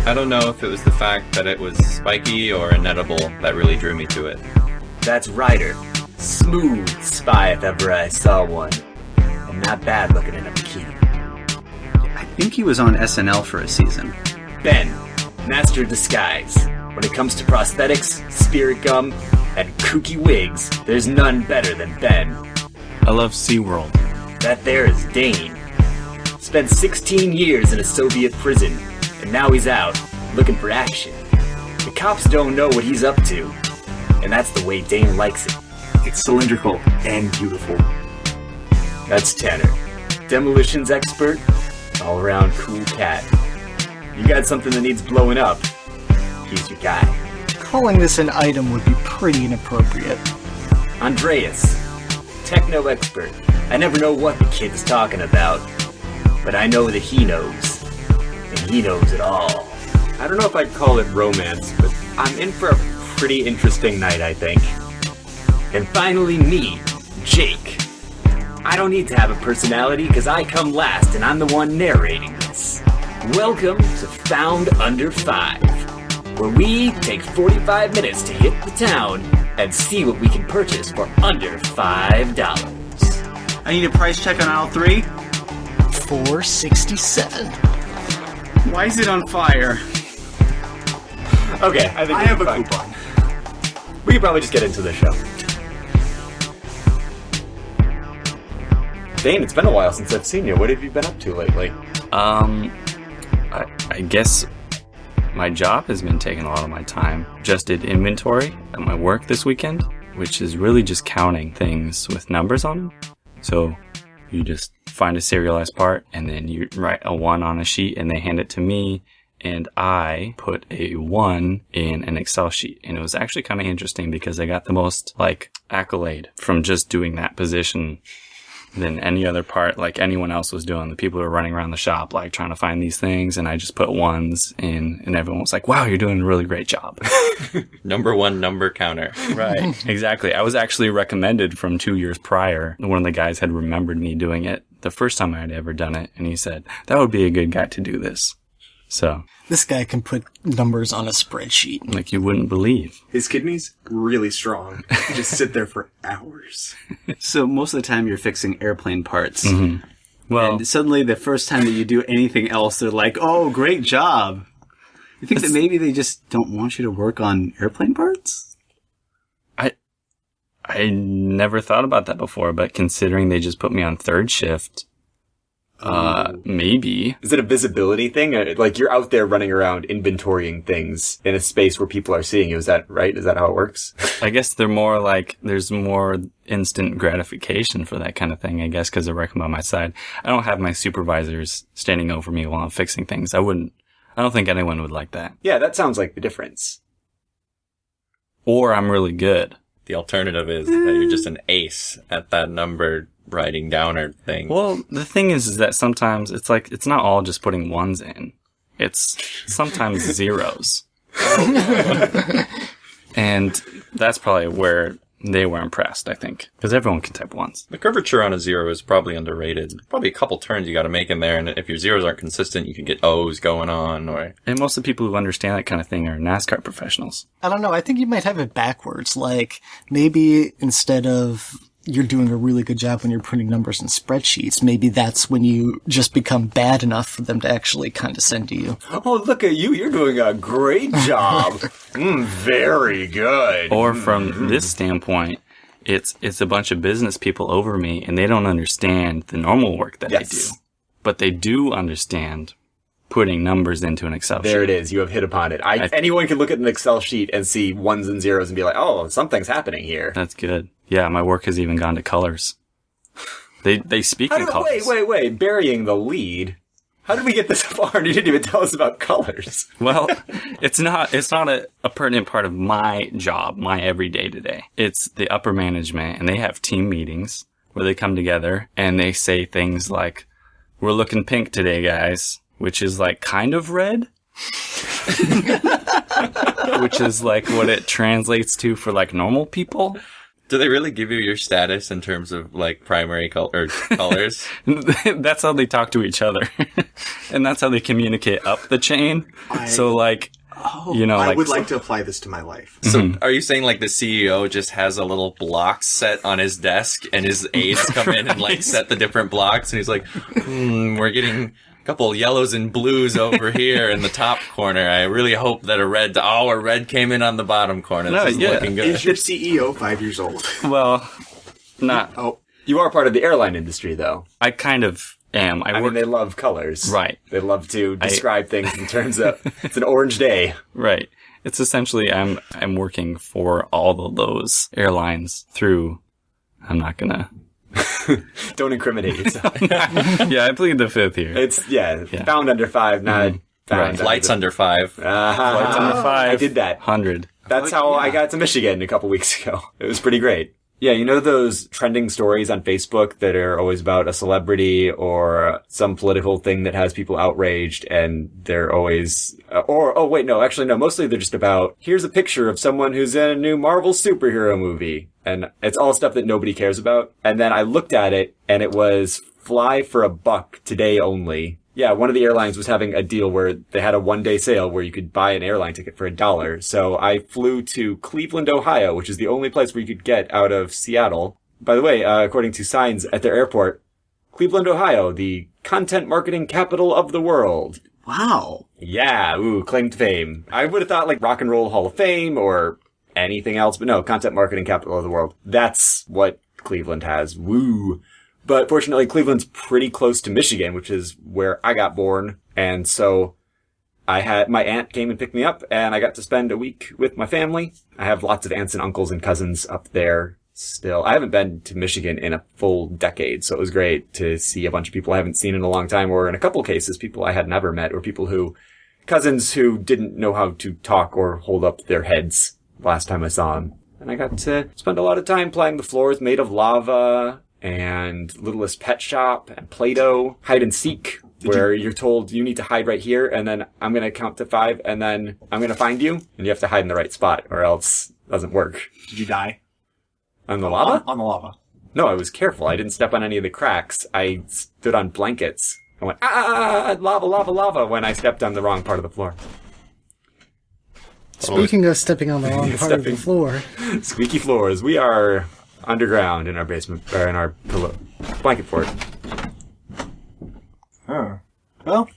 I don't know if it was the fact that it was spiky or inedible that really drew me to it. That's Ryder. Smooth spy if ever I saw one. And not bad looking in a bikini. I think he was on SNL for a season. Ben, master of disguise. When it comes to prosthetics, spirit gum, and kooky wigs, there's none better than Ben. I love SeaWorld. That there is Dane. Spent 16 years in a Soviet prison, and now he's out, looking for action. The cops don't know what he's up to, and that's the way Dane likes it. It's cylindrical and beautiful. That's Tanner. Demolitions expert, all-around cool cat. You got something that needs blowing up, he's your guy. Calling this an item would be pretty inappropriate. Andreas, techno expert. I never know what the kid is talking about, but I know that he knows, and he knows it all. I don't know if I'd call it romance, but I'm in for a pretty interesting night, I think. And finally me, Jake. I don't need to have a personality because I come last and I'm the one narrating this. Welcome to Found Under 5, where we take 45 minutes to hit the town and see what we can purchase for under $5. I need a price check on aisle 3. $4.67. Why is it on fire? Okay, I have a coupon. We could probably just get into the show. Dane, it's been a while since I've seen you. What have you been up to lately? I guess my job has been taking a lot of my time. Just did inventory at my work this weekend, which is really just counting things with numbers on them. So you just find a serialized part and then you write a 1 on a sheet and they hand it to me and I put a 1 in an Excel sheet. And it was actually kind of interesting because I got the most accolade from just doing that position than any other part like anyone else was doing. The people who were running around the shop trying to find these things and I just put 1s in and everyone was like, wow, you're doing a really great job. Number 1 number counter. Right, exactly. I was actually recommended from 2 years prior. One of the guys had remembered me doing it the first time I had ever done it and he said, that would be a good guy to do this. So this guy can put numbers on a spreadsheet. Like you wouldn't believe. His kidneys, really strong. Just sit there for hours. So most of the time you're fixing airplane parts. Mm-hmm. Well, and suddenly the first time that you do anything else, they're like, oh, great job. You think that maybe they just don't want you to work on airplane parts? I never thought about that before, but considering they just put me on third shift, maybe. Is it a visibility thing? Like you're out there running around inventorying things in a space where people are seeing you. Is that right? Is that how it works? I guess they're more there's more instant gratification for that kind of thing, I guess, because they're working by my side. I don't have my supervisors standing over me while I'm fixing things. I don't think anyone would like that. Yeah, that sounds like the difference. Or I'm really good. The alternative is that you're just an ace at that number writing downer thing. Well, the thing is that sometimes it's not all just putting 1s in. It's sometimes 0s. And that's probably where they were impressed, I think. Because everyone can type 1s. The curvature on a 0 is probably underrated. Probably a couple turns you gotta make in there, and if your zeros aren't consistent, you can get O's going on, And most of the people who understand that kind of thing are NASCAR professionals. I don't know, I think you might have it backwards. Maybe instead of you're doing a really good job when you're putting numbers in spreadsheets, maybe that's when you just become bad enough for them to actually condescend to you. Oh, look at you. You're doing a great job. Very good. Or from this standpoint, it's a bunch of business people over me and they don't understand the normal work that I do. But they do understand putting numbers into an Excel sheet. There it is. You have hit upon it. Anyone can look at an Excel sheet and see 1s and 0s and be like, oh, something's happening here. That's good. Yeah, my work has even gone to colors. They speak in colors. Wait. Burying the lead. How did we get this far and you didn't even tell us about colors? Well, it's not a pertinent part of my job, my everyday today. It's the upper management, and they have team meetings where they come together and they say things like, we're looking pink today, guys, which is kind of red. Which is what it translates to for normal people. Do they really give you your status in terms of like primary colors? That's how they talk to each other. And that's how they communicate up the chain. So like, I would like to apply this to my life. So are you saying like the CEO just has a little block set on his desk and his aides come in and like set the different blocks and he's like, we're getting a couple yellows and blues over here in the top corner. I really hope that a red came in on the bottom corner. This is looking good. Is your CEO 5 years old? well, not. Oh, You are part of the airline industry, though. I kind of am. I mean, they love colors. Right. They love to describe things in terms of, it's an orange day. Right. It's essentially I'm working for all of those airlines through. I'm not gonna. Don't incriminate yourself. Yeah, I plead the fifth here. It's, found under 5, not found Flights under 5. Flights under 5. I did that. 100. That's how I got to Michigan a couple weeks ago. It was pretty great. Yeah, you know those trending stories on Facebook that are always about a celebrity or some political thing that has people outraged and they're always, mostly they're just about, here's a picture of someone who's in a new Marvel superhero movie. And it's all stuff that nobody cares about. And then I looked at it and it was fly for $1 today only. Yeah, one of the airlines was having a deal where they had a one-day sale where you could buy an airline ticket for $1. So I flew to Cleveland, Ohio, which is the only place where you could get out of Seattle. By the way, according to signs at their airport, Cleveland, Ohio, the content marketing capital of the world. Wow. Yeah, claim to fame. I would have thought like Rock and Roll Hall of Fame or anything else, but no, content marketing capital of the world. That's what Cleveland has. Woo. But fortunately, Cleveland's pretty close to Michigan, which is where I got born. And so my aunt came and picked me up and I got to spend a week with my family. I have lots of aunts and uncles and cousins up there still. I haven't been to Michigan in a full decade. So it was great to see a bunch of people I haven't seen in a long time, or in a couple cases, people I had never met, or cousins who didn't know how to talk or hold up their heads last time I saw them. And I got to spend a lot of time playing the floors made of lava, and Littlest Pet Shop, and Play-Doh, hide and seek, where you're told you need to hide right here, and then I'm going to count to 5, and then I'm going to find you, and you have to hide in the right spot, or else it doesn't work. did you die? On the lava? On the lava. No, I was careful. I didn't step on any of the cracks. I stood on blankets. I went, lava, lava, lava, when I stepped on the wrong part of the floor. Speaking of stepping on the wrong part of the floor. Squeaky floors. We are underground in our basement, or in our blanket fort. Huh. Well,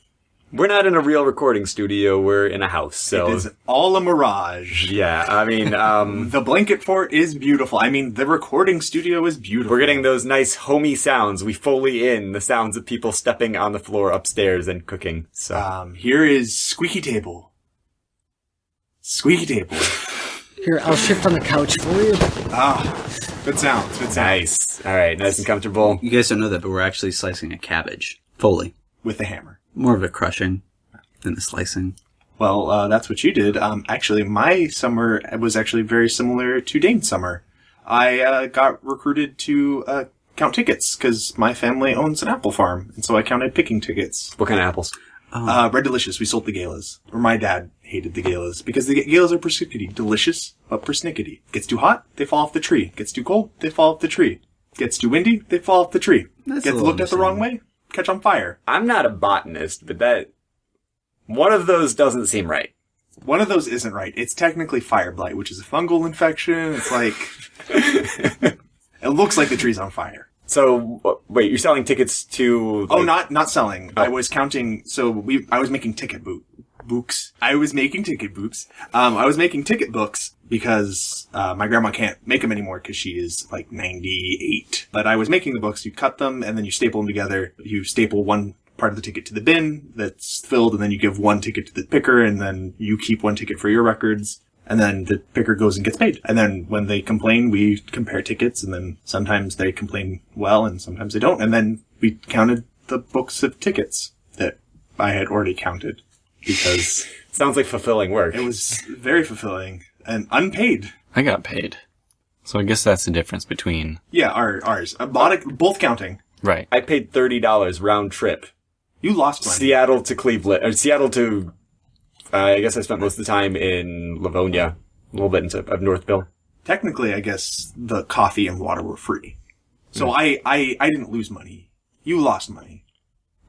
we're not in a real recording studio. We're in a house, so it is all a mirage. Yeah, I mean, the blanket fort is beautiful. I mean, the recording studio is beautiful. We're getting those nice homey sounds. We Foley in the sounds of people stepping on the floor upstairs and cooking. So, here is squeaky table. Squeaky table. Here, I'll shift on the couch for you. Good sounds. Good sounds. Nice. All right, nice and comfortable. You guys don't know that, but we're actually slicing a cabbage. Fully. With a hammer. More of a crushing than a slicing. Well, that's what you did. Actually, my summer was actually very similar to Dane's summer. I got recruited to count tickets because my family owns an apple farm, and so I counted picking tickets. What kind of apples? Red Delicious. We sold the galas. Or my dad hated the galas because the galas are persnickety. Delicious, but persnickety. Gets too hot, they fall off the tree. Gets too cold, they fall off the tree. Gets too windy, they fall off the tree. Gets looked at the wrong way, catch on fire. I'm not a botanist, but one of those doesn't seem right. One of those isn't right. It's technically fire blight, which is a fungal infection. It's like, it looks like the tree's on fire. So, wait, you're selling tickets to... Oh, not selling. I was counting, I was making ticket books. I was making ticket books. I was making ticket books because, my grandma can't make them anymore because she is like 98. But I was making the books. You cut them and then you staple them together. You staple one part of the ticket to the bin that's filled, and then you give one ticket to the picker, and then you keep one ticket for your records. And then the picker goes and gets paid. And then when they complain, we compare tickets, and then sometimes they complain well, and sometimes they don't. And then we counted the books of tickets that I had already counted, because... Sounds like fulfilling work. It was very fulfilling, and unpaid. I got paid. So I guess that's the difference between... Yeah, ours. Both counting. Right. I paid $30 round trip. You lost money. Seattle to Cleveland, or Seattle to... I guess I spent most of the time in Livonia, a little bit of Northville. technically, I guess the coffee and water were free. So I didn't lose money. You lost money.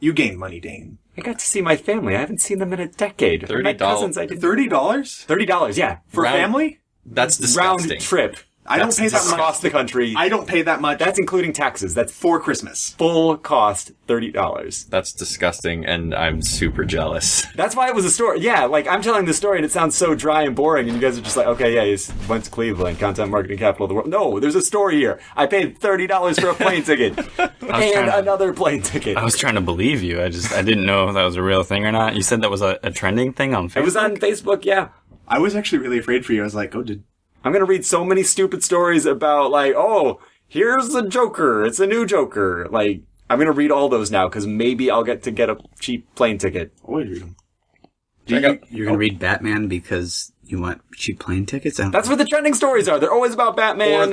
You gained money, Dane. I got to see my family. I haven't seen them in a decade. $30. My cousins, I did $30? $30, yeah. For Round- family? That's disgusting. Round trip. I don't pay that much. Across the country. I don't pay that much. That's including taxes. That's for Christmas. full cost $30. That's disgusting, and I'm super jealous. That's why it was a story. Yeah, like, I'm telling the story and it sounds so dry and boring, and you guys are just like, okay, yeah, he went to Cleveland, content marketing capital of the world. No, there's a story here. I paid $30 for a plane ticket. And another plane ticket. I was trying to believe you. I didn't know if that was a real thing or not. You said that was a trending thing on Facebook? It was on Facebook, yeah. I was actually really afraid for you. I was like, I'm gonna read so many stupid stories about, like, oh, here's the Joker. It's a new Joker. Like, I'm gonna read all those now, because maybe I'll get a cheap plane ticket. always read them. You're going to read Batman because you want cheap plane tickets? That's what the trending stories are. They're always about Batman.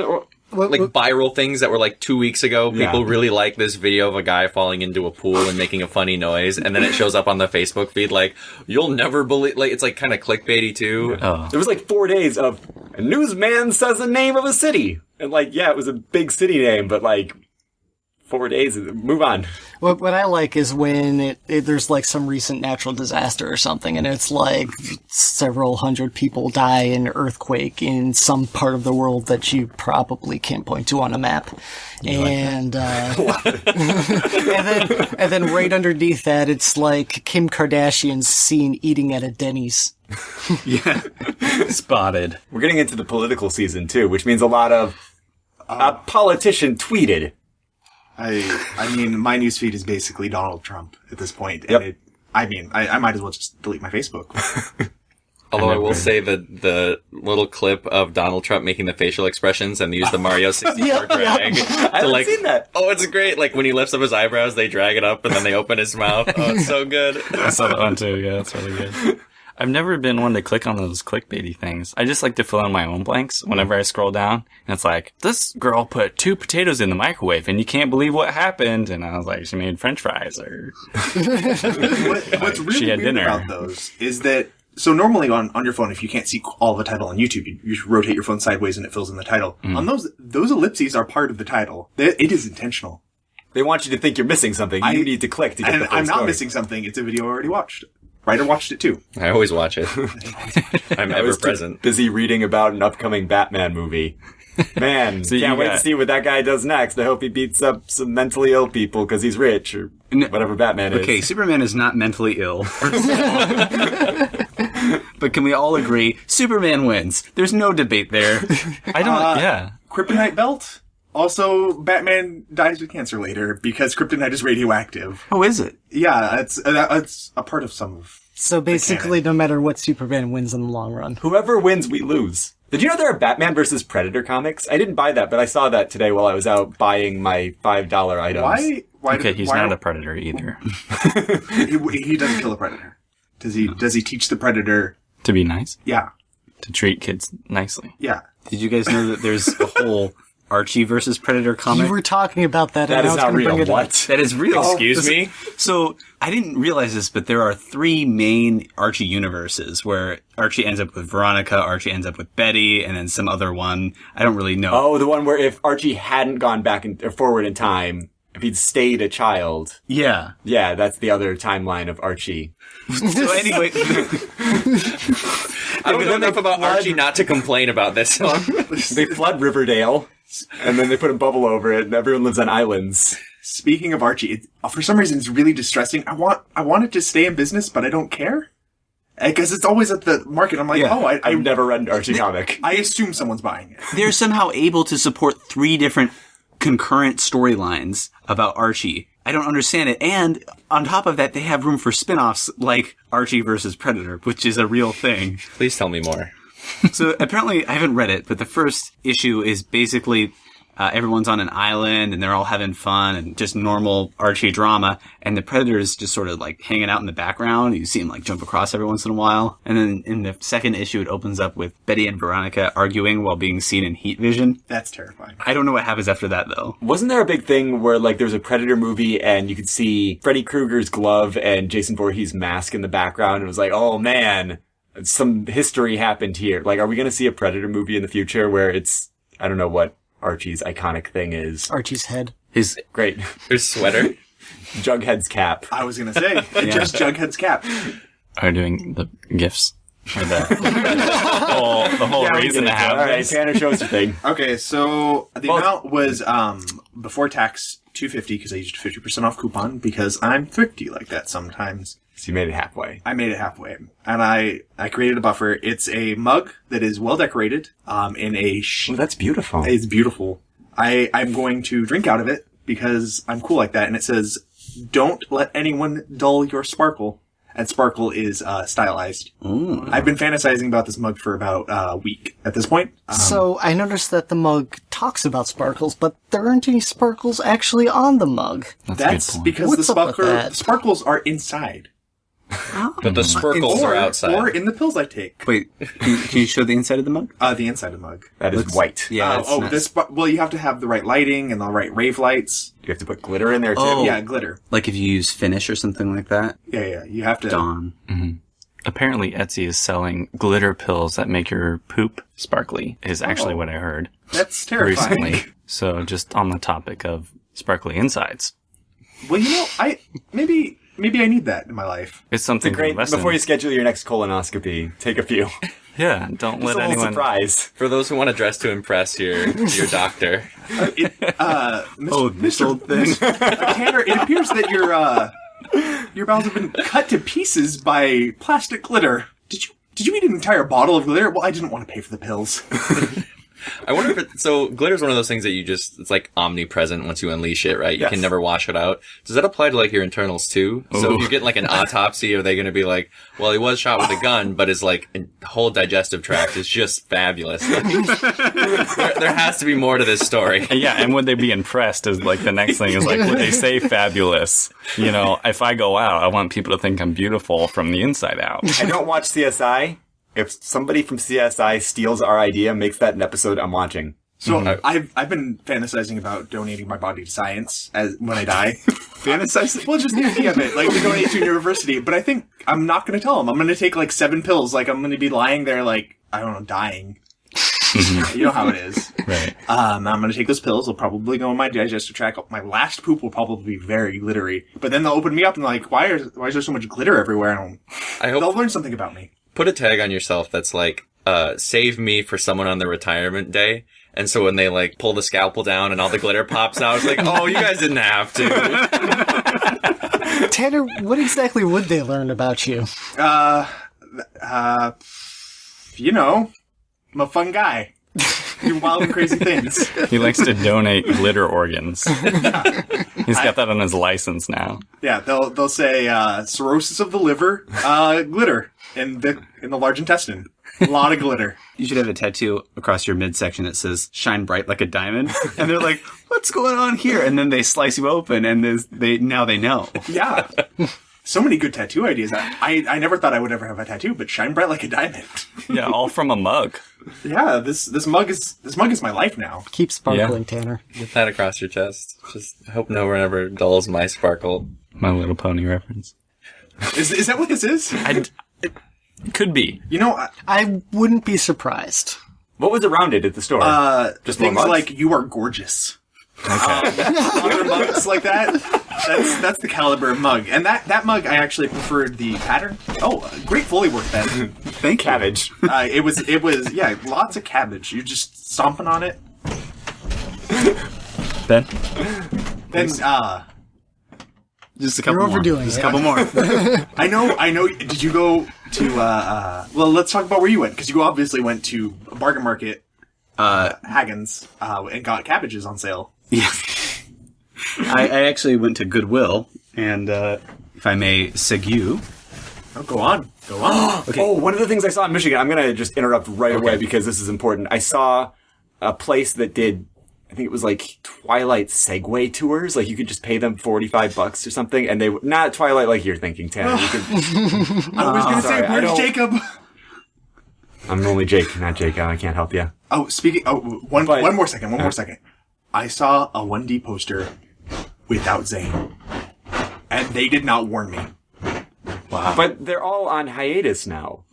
Like viral things that were like 2 weeks ago. People Yeah. really like this video of a guy falling into a pool and making a funny noise, and then it shows up on the Facebook feed like, you'll never believe, like, it's like kind of clickbaity too. Oh. There was like 4 days of a newsman says the name of a city. And like, yeah, it was a big city name, but like 4 days, move on. What I like is when there's like some recent natural disaster or something, and it's like several hundred people die in an earthquake in some part of the world that you probably can't point to on a map. And and then right underneath that, it's like Kim Kardashian's seen eating at a Denny's. Yeah. Spotted. We're getting into the political season too, which means a lot of a politician tweeted. I mean, my newsfeed is basically Donald Trump at this point. Yep. And I might as well just delete my Facebook. Although I will say that the little clip of Donald Trump making the facial expressions and use the Mario 64 drag. I haven't seen that. Oh, it's great. Like when he lifts up his eyebrows, they drag it up and then they open his mouth. Oh, it's so good. I saw that one too. Yeah, that's really good. I've never been one to click on those clickbaity things. I just like to fill in my own blanks whenever I scroll down. And it's like, this girl put 2 potatoes in the microwave and you can't believe what happened. And I was like, she made french fries or... What's really She had weird dinner. about those is that, so normally on your phone, if you can't see all the title on YouTube, you just rotate your phone sideways and it fills in the title. On those ellipses are part of the title. It is intentional. They want you to think you're missing something. You need to click to get And the full I'm not story. missing something. It's a video I already watched. Writer watched it too. I always watch it. I'm I ever was too present. busy reading about an upcoming Batman movie. Man, So you can't wait to got- see what that guy does next. I hope he beats up some mentally ill people because he's rich or whatever Batman is. Okay, Superman is not mentally ill. But can we all agree, Superman wins? There's no debate there. I don't... yeah. Kryptonite belt. Also, Batman dies of cancer later because kryptonite is radioactive. Oh, is it? Yeah, it's a part of some of. So basically, no matter what, Superman wins in the long run. Whoever wins, we lose. Did you know there are Batman versus Predator comics? I didn't buy that, but I saw that today while I was out buying my $5 items. Why? Okay, he's not a predator either. He doesn't kill a predator. Does he? Does he teach the predator? To be nice. Yeah, To treat kids nicely. yeah. Did you guys know that there's a whole Archie versus Predator comic? You were talking about that, That and I is was not going to bring real. it What? up. That is real. Excuse me? So, I didn't realize this, but there are 3 main Archie universes where Archie ends up with Veronica, Archie ends up with Betty, and then some other one. I don't really know. Oh, the one where if Archie hadn't gone back or forward in time, if he'd stayed a child. Yeah. Yeah, that's the other timeline of Archie. So anyway, I don't know enough about Archie not to complain about this one. They flood Riverdale, and then they put a bubble over it, and everyone lives on islands. Speaking of Archie, for some reason it's really distressing. I want it to stay in business, but I don't care. Because it's always at the market. I'm like, Yeah. I've never read an Archie comic. I assume someone's buying it. they're somehow able to support 3 different concurrent storylines about Archie. I don't understand it. And on top of that, they have room for spin-offs like Archie versus Predator, which is a real thing. Please tell me more. So apparently, I haven't read it, but the first issue is basically everyone's on an island and they're all having fun and just normal Archie drama. And the Predator is just sort of like hanging out in the background. You see him like jump across every once in a while. And then in the second issue, it opens up with Betty and Veronica arguing while being seen in heat vision. That's terrifying. I don't know what happens after that, though. Wasn't there a big thing where, like, there was a Predator movie and you could see Freddy Krueger's glove and Jason Voorhees' mask in the background? And it was like, oh, man, some history happened here. Like, are we going to see a Predator movie in the future where it's, I don't know what Archie's iconic thing is. Archie's head. His great. His sweater. Jughead's cap. I was gonna say, just Jughead's cap. Are you doing the gifts? Or the whole reason to have All right, this? Tanner, show us your thing. Okay, so the amount was, before tax, $2.50 because I used a 50% off coupon because I'm thrifty like that sometimes. So you made it halfway. I made it halfway. And I created a buffer. It's a mug that is well decorated, in a Oh, that's beautiful. It's beautiful. I'm going to drink out of it because I'm cool like that. And it says, "Don't let anyone dull your sparkle." And sparkle is stylized. Ooh. I've been fantasizing about this mug for about a week at this point. So I noticed that the mug talks about sparkles, but there aren't any sparkles actually on the mug. That's a good That's point. because What's up with that? sparkles are inside. But the sparkles are outside. Or in the pills I take. Wait, can you show the inside of the mug? The inside of the mug. That is white. Yeah. it's not- Well, you have to have the right lighting and the right rave lights. You have to put glitter in there, too. Oh. Yeah, glitter. Like if you use Finish or something like that. Yeah. You have to. Dawn. Apparently, Etsy is selling glitter pills that make your poop sparkly, is actually what I heard That's terrifying. recently. So just on the topic of sparkly insides. Well, maybe I need that in my life. It's something to Great. invest Before in. you schedule your next colonoscopy, take a few. Yeah, don't Just let a little anyone... surprise. For those who want to dress to impress your doctor. This old thing. Tanner, it appears that your bowels have been cut to pieces by plastic glitter. Did you eat an entire bottle of glitter? Well, I didn't want to pay for the pills. I wonder if so glitter's one of those things that it's like omnipresent once you unleash it, right? You Yes. can never wash it out. Does that apply to like your internals too? So if you get like an autopsy, are they going to be like, well, he was shot with a gun, but his like whole digestive tract is just fabulous. there has to be more to this story. Yeah, and would they be impressed is like the next thing is like, would they say fabulous? You know, if I go out, I want people to think I'm beautiful from the inside out. I don't watch CSI. If somebody from CSI steals our idea, makes that an episode I'm watching. So I've been fantasizing about donating my body to science when I die. Fantasizing? Well, just the idea of it, like to donate to a university. But I think I'm not going to tell them. I'm going to take like 7 pills. Like I'm going to be lying there, like I don't know, dying. You know how it is. Right. I'm going to take those pills. They'll probably go in my digestive tract. My last poop will probably be very glittery. But then they'll open me up and like, why is there so much glitter everywhere? I hope They'll learn something about me. put a tag on yourself that's like, save me for someone on their retirement day. And so when they like pull the scalpel down and all the glitter pops out, it's like, oh, you guys didn't have to. Tanner, what exactly would they learn about you? You know, I'm a fun guy. Do wild and crazy things. He likes to donate glitter organs. He's got that on his license now. Yeah, they'll say cirrhosis of the liver, glitter in the large intestine. A lot of glitter. You should have a tattoo across your midsection that says "Shine bright like a diamond," and they're like, "What's going on here?" And then they slice you open, and they know. Yeah. So many good tattoo ideas. I never thought I would ever have a tattoo, but shine bright like a diamond. Yeah, all from a mug. Yeah, this mug is my life now. Keep sparkling, Tanner. Get that across your chest. Just hope no one ever dulls my sparkle. My Little Pony reference. Is that what this is? It could be. You know, I wouldn't be surprised. What was around it at the store? Just more things mugs? like "you are gorgeous." Okay. Other mugs like that. That's the caliber of mug, and that mug I actually preferred the pattern. Oh, great Foley work then. Thank you. Cabbage. It was yeah, lots of cabbage. You're just stomping on it. Ben? Then Just a couple You're more. overdoing Just a it. couple more. I know. Did you go to? Well, let's talk about where you went, because you obviously went to a bargain market, Hagen's, and got cabbages on sale. Yeah. I actually went to Goodwill, and if I may segue. Oh, go on. Okay. Oh, one of the things I saw in Michigan, I'm going to just interrupt right away because this is important. I saw a place that did, I think it was like Twilight Segway tours. Like you could just pay them $45 or something, and they not Twilight like you're thinking, Tanner. You could, I was going to sorry, say, I where's don't- Jacob? I'm only Jake, not Jacob. I can't help you. Oh, speaking. Oh, one more second. I saw a 1D poster without Zane, and they did not warn me. Wow. But they're all on hiatus now.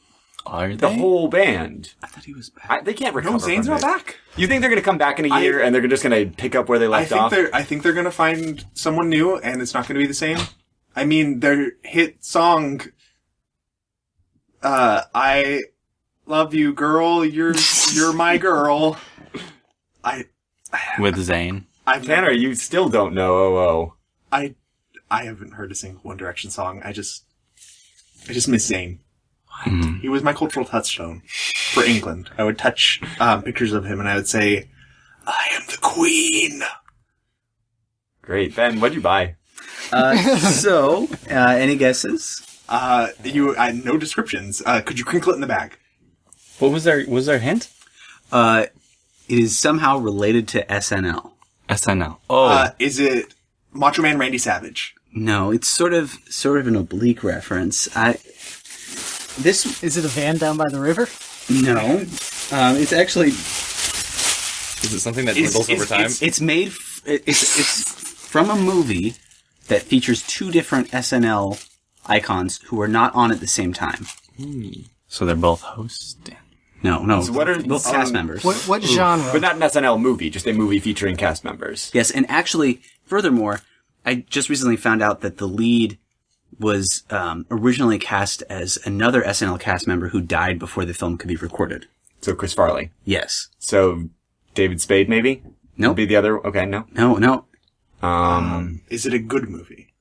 Are they? The whole band. I thought he was back. They can't recover No, Zane's from not it. back. You think they're going to come back in a year and they're just going to pick up where they left off? I think they're gonna find someone new, and it's not gonna be the same. I mean, their hit song, "I Love You, Girl, You're My Girl." With Zane. Tanner, you still don't know OO. I haven't heard a single One Direction song. I just miss Zayn. He was my cultural touchstone for England. I would touch pictures of him and I would say, "I am the Queen." Great. Ben, what'd you buy? Any guesses? No descriptions. Could you crinkle it in the bag? What was their hint? It is somehow related to SNL. SNL. Oh. Is it Macho Man Randy Savage? No, it's sort of an oblique reference. Is it a van down by the river? No. It's actually... Is it something that dwindles over time? It's made... It's from a movie that features two different SNL icons who are not on at the same time. So they're both hosts? No. So what are both cast members. What genre? But not an SNL movie, just a movie featuring cast members. Yes, and actually, furthermore, I just recently found out that the lead was originally cast as another SNL cast member who died before the film could be recorded. So Chris Farley. Yes. So David Spade, maybe? Nope. Would be the other. Okay, no. No. Is it a good movie?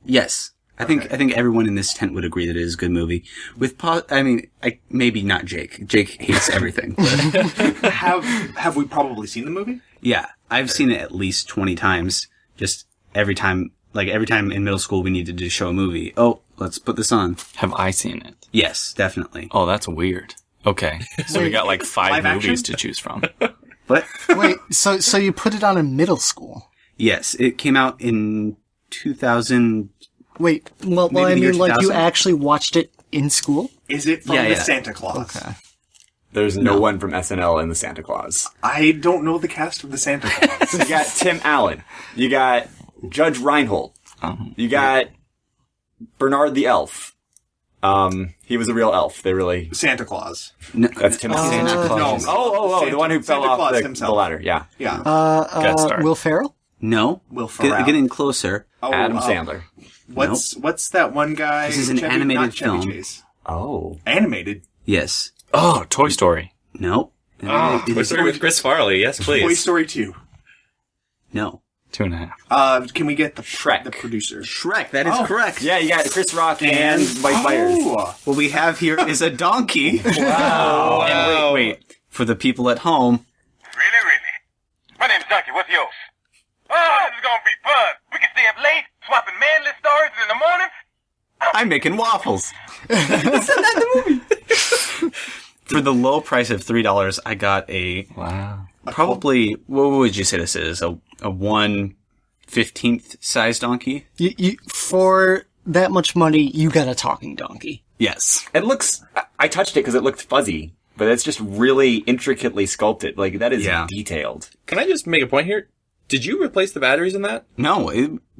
Yes. I think everyone in this tent would agree that it is a good movie. Maybe not Jake. Jake hates everything. But Have we probably seen the movie? yeah, I've seen it at least 20 times. Just every time in middle school we needed to show a movie. Oh, let's put this on. Have I seen it? Yes, definitely. Oh, that's weird. Okay. So we got like 5 Live movies action? to choose from. But Wait, so you put it on in middle school? yes, it came out in 2000. Wait, well, Maybe I the year mean, like, you 2000? actually watched it in school? Is it from Yeah, the yeah. Santa Claus? Okay. There's no one from SNL in the Santa Claus. I don't know the cast of the Santa Claus. You got Tim Allen. You got Judge Reinhold. You got Bernard the Elf. He was a real elf. They really... Santa Claus. No, That's Tim Allen. Santa No. Claus. The one who fell Santa off Claus the himself. ladder. Yeah. Yeah. Guest star. Will Ferrell? No. Will Ferrell. Getting closer. Oh, Adam Sandler. What's that one guy? This is an animated not Chevy film. Chase. Oh. Animated. Yes. Oh, Toy Story. No. It Toy is- Story with Chris Farley. Yes, Toy please. Story 2. No. 2.5. Can we get the Shrek. the producer? Shrek, that is correct. Yeah, you got Chris Rock and Mike Myers. Oh, What we have here is a donkey. Wow. And wait. For the people at home, Really? My name's Donkey. What's yours? Oh, this is gonna be fun. We can stay up late, swapping manly stories, and in the morning, I'm making waffles. For the low price of $3, I got a Wow. probably, what would you say this is? A 1/15th size donkey? You for that much money, you got a talking donkey. Yes. It looks... I touched it because it looked fuzzy, but it's just really intricately sculpted. Like, that is Yeah. detailed. Can I just make a point here? Did you replace the batteries in that? No,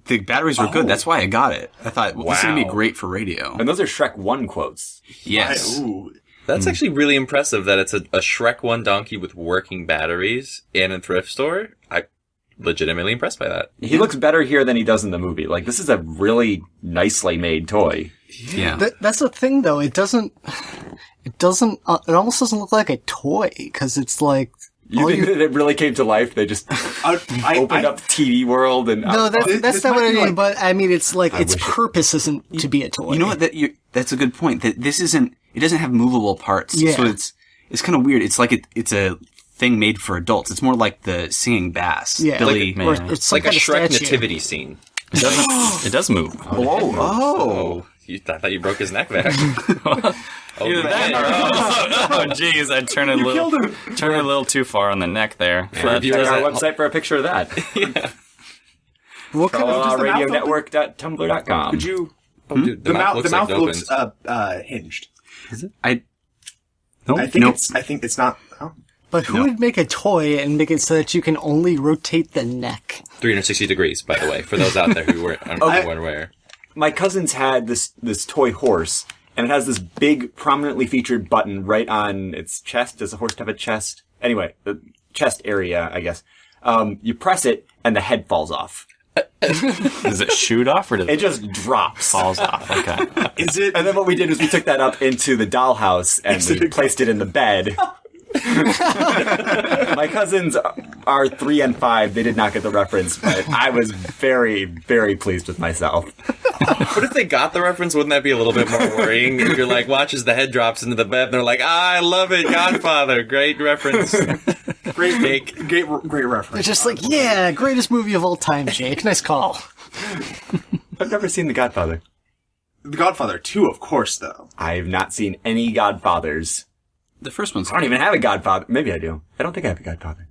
the batteries were good. That's why I got it. I thought, well, this is going to be Wow. great for radio. And those are Shrek 1 quotes. Yes. Ooh. That's actually really impressive that it's a Shrek 1 donkey with working batteries in a thrift store. I'm legitimately impressed by that. He looks better here than he does in the movie. Like, this is a really nicely made toy. Yeah. That's the thing, though. It almost doesn't look like a toy, because it's like... You think that it really came to life? They just opened up TV World and... No, that's this not might what I be mean, like- but I mean, it's like, its wish it- purpose isn't to be a toy. You know what? That's a good point. That this isn't. It doesn't have movable parts. Yeah. So it's kind of weird. It's like it's a thing made for adults. It's more like the singing bass. Yeah, Billy. or man. it's some Like a kind of Shrek statue. nativity scene. It does move. Oh. I thought you broke his neck there. Either that or, oh, geez, I turned it a little too far on the neck there. But, Check our website for a picture of that. What kind of... the mouth RadioNetwork.tumblr.com. Could you... Dude, The mouth it looks opens. hinged. I I think it's not... Oh. But who would make a toy and make it so that you can only rotate the neck? 360 degrees, by the way, for those out there who aren't aware. My cousins had this toy horse, and it has this big, prominently featured button right on its chest. Does a horse have a chest? Anyway, the chest area, I guess. You press it, and the head falls off. Does it shoot off or does It just drops. falls off? Okay. Is it? And then what we did is we took that up into the dollhouse and we placed it in the bed. My cousins are 3 and 5. They did not get the reference, but I was very, very pleased with myself. But if they got the reference, wouldn't that be a little bit more worrying? If you're like, watch as the head drops into the bed, and they're like, I love it, Godfather, great reference. Great reference. They're just like, yeah, greatest movie of all time, Jake. Nice call. I've never seen The Godfather. The Godfather 2, of course, though. I've not seen any Godfathers. The first one's I don't even have a Godfather. Maybe I do. I don't think I have a Godfather.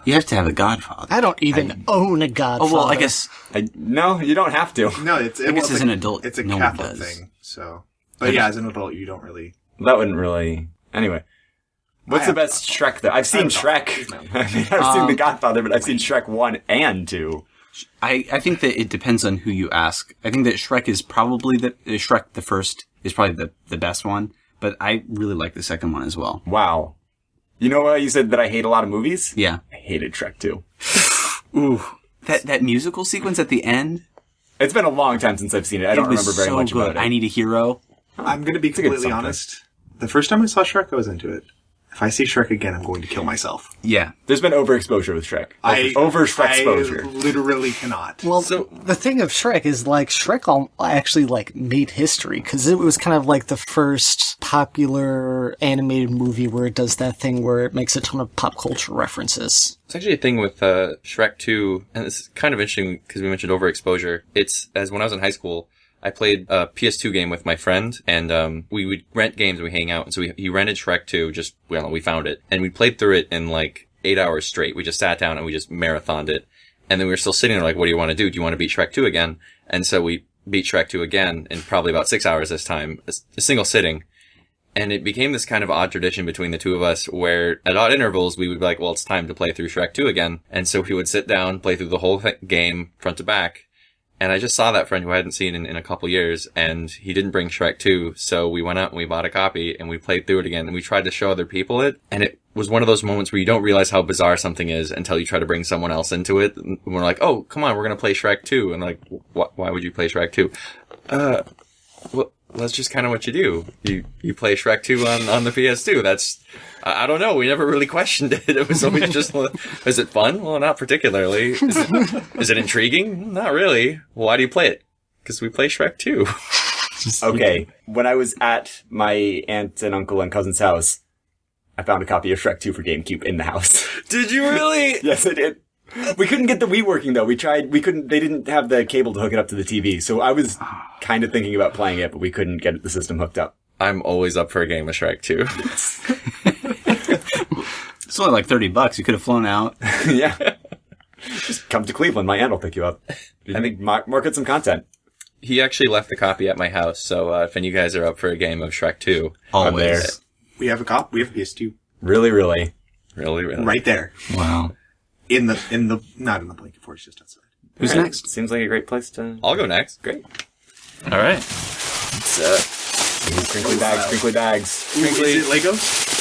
You have to have a Godfather. I don't even own a Godfather. Oh, well, I guess... No, you don't have to. No, it's as an adult, it's a no one Catholic does. thing. So, but yeah, as an adult, you don't really. That wouldn't really... Anyway. What's the best Shrek, though? I've seen Shrek. I've seen The Godfather, but I've seen Shrek 1 and 2. I think that it depends on who you ask. I think that Shrek is probably Shrek the first is probably the best one, but I really like the second one as well. Wow. You know what? You said that I hate a lot of movies? Yeah. I hated Shrek 2. Ooh. That musical sequence at the end? It's been a long time since I've seen it. I don't remember very much about it. I Need a Hero. I'm going to be completely honest. The first time I saw Shrek, I was into it. If I see Shrek again, I'm going to kill myself. Yeah. There's been overexposure with Shrek. Over-Shrek exposure. I literally cannot. Well, the thing of Shrek is, like, Shrek actually, like, made history, because it was kind of like the first popular animated movie where it does that thing where it makes a ton of pop culture references. It's actually a thing with Shrek 2, and it's kind of interesting because we mentioned overexposure. It's, as when I was in high school, I played a PS2 game with my friend, and we would rent games and we hang out. And so he rented Shrek 2, we found it. And we played through it in like 8 hours straight. We just sat down and we just marathoned it. And then we were still sitting there like, what do you want to do? Do you want to beat Shrek 2 again? And so we beat Shrek 2 again in probably about 6 hours this time, a single sitting. And it became this kind of odd tradition between the two of us where at odd intervals we would be like, well, it's time to play through Shrek 2 again. And so we would sit down, play through the whole game front to back. And I just saw that friend who I hadn't seen in a couple years, and he didn't bring Shrek 2, so we went out and we bought a copy, and we played through it again, and we tried to show other people it, and it was one of those moments where you don't realize how bizarre something is until you try to bring someone else into it, and we're like, oh, come on, we're gonna play Shrek 2, and like, why would you play Shrek 2? Well, that's just kind of what you do. You play Shrek 2 on the PS2, that's... I don't know. We never really questioned it. It was always just, is it fun? Well, not particularly. Is it intriguing? Not really. Well, why do you play it? Because we play Shrek 2. Okay. When I was at my aunt and uncle and cousin's house, I found a copy of Shrek 2 for GameCube in the house. Did you really? Yes, I did. We couldn't get the Wii working though. They didn't have the cable to hook it up to the TV. So I was kind of thinking about playing it, but we couldn't get the system hooked up. I'm always up for a game of Shrek 2. It's only like $30. You could have flown out. Yeah. Just come to Cleveland. My aunt will pick you up. I think market some content. He actually left the copy at my house, so if any of you guys are up for a game of Shrek 2, Always. there. We have a cop. We have a PS2. Really, really. Really. Right there. Wow. In the not in the blanket fort, it's just outside. Who's All right. next? Seems like a great place to... I'll go next. Great. All right. Crinkly bags. Ooh, is it Legos?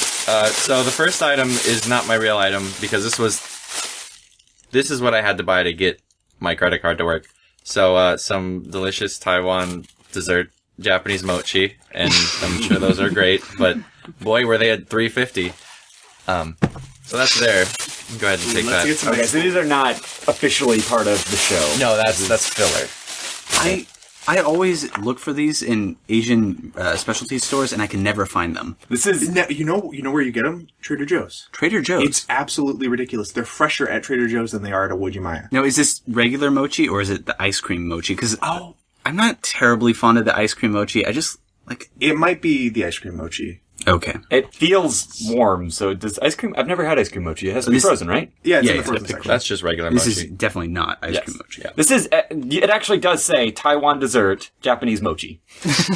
So the first item is not my real item because this is what I had to buy to get my credit card to work. So some delicious Taiwan dessert, Japanese mochi, and I'm sure those are great. But boy, were they at $3.50. So that's there. Go ahead and take that. Get some Okay, so these are not officially part of the show. No, that's filler. I always look for these in Asian specialty stores, and I can never find them. This is... You know where you get them? Trader Joe's. Trader Joe's. It's absolutely ridiculous. They're fresher at Trader Joe's than they are at a Wojimaya. Now, is this regular mochi, or is it the ice cream mochi? Because I'm not terribly fond of the ice cream mochi. I just, like... It might be the ice cream mochi. Okay. It feels warm, so does ice cream... I've never had ice cream mochi. It has to be frozen, right? Yeah, it's Yeah, in the yeah, frozen section. That's just regular This mochi. is definitely not ice cream mochi. Yeah. This is... It actually does say Taiwan dessert, Japanese mochi.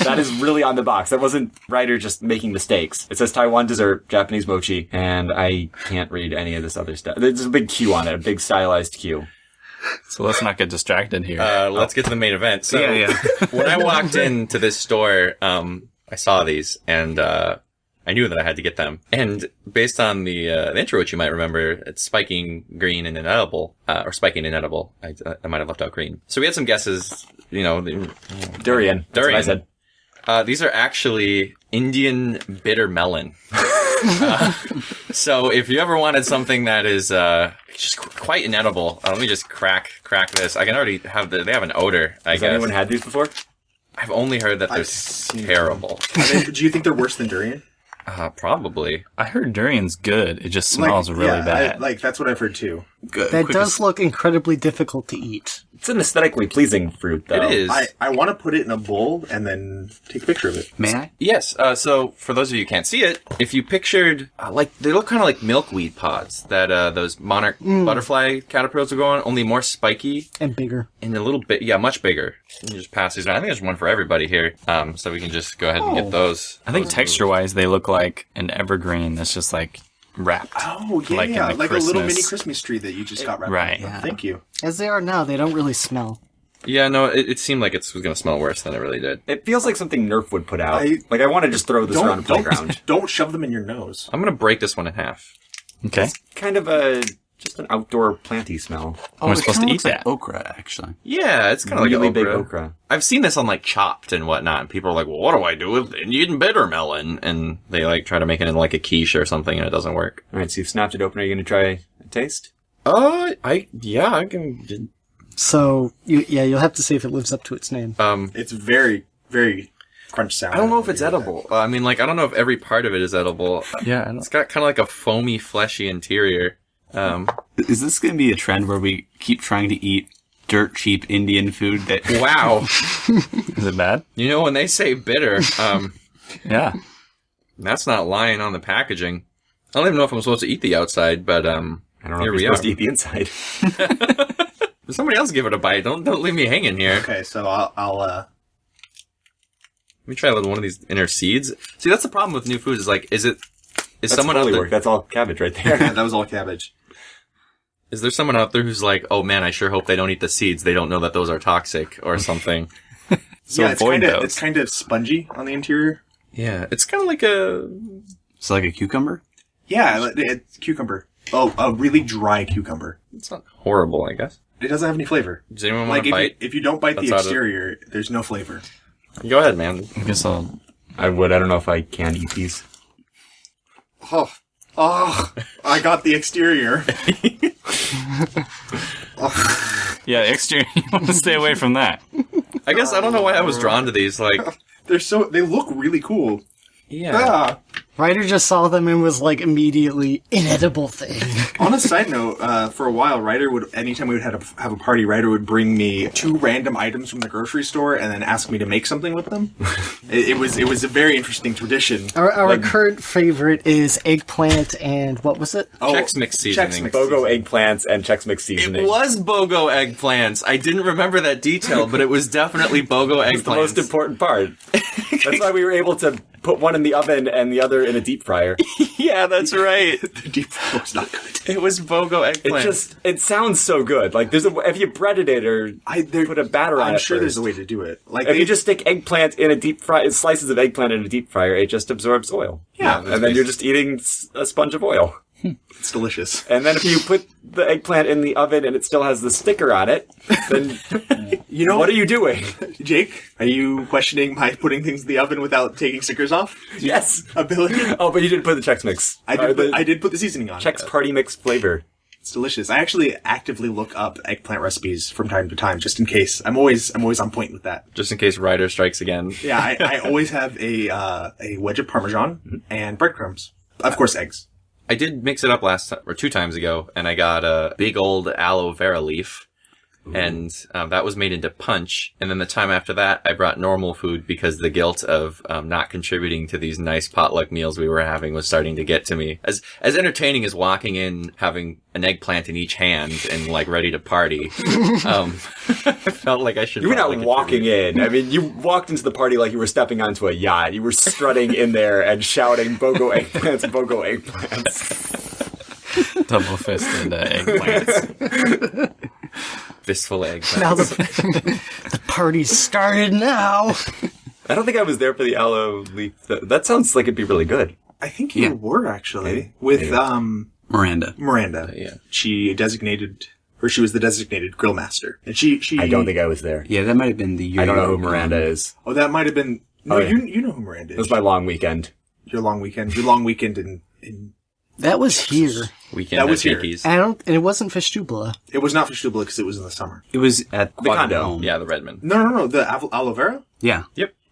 That is really on the box. That wasn't writer just making mistakes. It says Taiwan dessert, Japanese mochi, and I can't read any of this other stuff. There's a big Q on it, a big stylized Q. So let's not get distracted here. Let's get to the main event. So Yeah. when I walked into this store, I saw these, and I knew that I had to get them. And based on the intro, which you might remember, it's spiking green and inedible, or spiking inedible. I might have left out green. So we had some guesses, Durian. That's what I said. These are actually Indian bitter melon. So if you ever wanted something that is just quite inedible, let me just crack this. I can already have they have an odor, I guess. Has anyone had these before? I've only heard that they're terrible. Do you think they're worse than durian? Probably. I heard durian's good. It just smells really bad. That's what I've heard too. Good. That does look incredibly difficult to eat. It's an aesthetically pleasing fruit, though. It is. I want to put it in a bowl and then take a picture of it. May I? Yes. So for those of you who can't see it, if you pictured they look kind of like milkweed pods that those monarch butterfly caterpillars are going, only more spiky And bigger. and a little bit, much bigger. You can just pass these around. I think there's one for everybody here. So we can just go ahead and get those. I think texture-wise, they look like an evergreen that's just like wrapped. Oh, yeah. Like in the Like a little Christmas- mini Christmas tree that you just got wrapped Right. up. Yeah. Thank you. As they are now, they don't really smell. Yeah, no, it seemed like it was going to smell worse than it really did. It feels like something Nerf would put out. I I want to just throw this around the playground. Don't shove them in your nose. I'm going to break this one in half. Okay. Kind of just an outdoor planty smell. We're supposed to kinda eat looks like that. okra, actually. Yeah, it's kind of like Really an big okra. okra. I've seen this on like Chopped and whatnot, and people are like, "Well, what do I do with Indian bitter melon?" And they like try to make it into like a quiche or something, and it doesn't work. All right, so you've snapped it open. Are you going to try a taste? I can. So, you'll have to see if it lives up to its name. It's very, very crunch sound. I don't know if it's edible. I mean, like, I don't know if every part of it is edible. Yeah, I don't- It's got kind of like a foamy, fleshy interior. Is this going to be a trend where we keep trying to eat dirt cheap Indian food that... Wow. Is it bad? You know, when they say bitter, Yeah. that's not lying on the packaging. I don't even know if I'm supposed to eat the outside, but I don't know here if we you're supposed are. to eat the inside. Somebody else give it a bite. Don't leave me hanging here. Okay, so I'll Let me try one of these inner seeds. See, that's the problem with new foods. Is like, is That's someone out fully there? work. That's all cabbage right there. that was all cabbage. Is there someone out there who's like, oh man, I sure hope they don't eat the seeds. They don't know that those are toxic or something. So yeah, it's avoid those. it's kind of spongy on the interior. Yeah, it's kind of like a. It's like a cucumber? Yeah, it's cucumber. Oh, a really dry cucumber. It's not horrible, I guess. It doesn't have any flavor. Does anyone want Like to bite? if you don't bite That's the out of- exterior, there's no flavor. Go ahead, man. I guess I'll... I would. I don't know if I can eat these. Oh, I got the exterior. Yeah, the exterior, you want to stay away from that. I guess I don't know why I was drawn to these. Like, They look really cool. yeah. Ah. Ryder just saw them and was like immediately, inedible thing. On a side note, for a while, Ryder would, anytime we would have a party, Ryder would bring me 2 random items from the grocery store and then ask me to make something with them. It was a very interesting tradition. Our current favorite is eggplant and what was it? Chex Mix seasoning. Chex Mix BOGO eggplants and Chex Mix seasoning. It was BOGO eggplants. I didn't remember that detail, but it was definitely BOGO It's the most eggplants. important part. That's why we were able to put one in the oven and the other in a deep fryer. Yeah, that's right. The deep fry was not good. It was BOGO eggplants. It sounds so good. Like if you breaded it or put a batter on I'm it sure there's first. a way to do it. Like If you just stick eggplant in a deep fry, slices of eggplant in a deep fryer, it just absorbs oil. Yeah, and then you're just eating a sponge of oil. it's delicious. And then if you put the eggplant in the oven and it still has the sticker on it, then You know what are you doing? Jake? Are you questioning my putting things in the oven without taking stickers off Yes. ability? Oh, but you did put the Chex Mix. I did put the seasoning on. Chex Party Mix flavor. It's delicious. I actually actively look up eggplant recipes from time to time, just in case. I'm always on point with that. Just in case Ryder strikes again. Yeah, I always have a wedge of Parmesan and breadcrumbs. Of course, eggs. I did mix it up last time, or 2 times ago, and I got a big old aloe vera leaf. And that was made into punch. And then the time after that, I brought normal food because the guilt of not contributing to these nice potluck meals we were having was starting to get to me. As entertaining as walking in, having an eggplant in each hand and like ready to party, I felt like I should. You were not probably walking contribute. in. I mean, you walked into the party like you were stepping onto a yacht. You were strutting in there and shouting BOGO eggplants, BOGO eggplants. Double-fisted eggplants. Fistful of eggplants. Now the party's started now. I don't think I was there for the aloe leaf. That sounds like it'd be really good. I think you were actually with Miranda. Miranda. Yeah. She was the designated grill master, and she. I don't think I was there. Yeah, that might have been the year. I don't know who Miranda is. Oh, that might have been. No, Oh, yeah. you know who Miranda It is. was my long weekend. Your long weekend. Your long weekend in. That was here. Weekend That at was here. Jakey's. And it wasn't Fistubla. It was not for Stubla because it was in the summer. It was at The condo. Home. Yeah, the Redmond. No. The aloe vera. Yeah.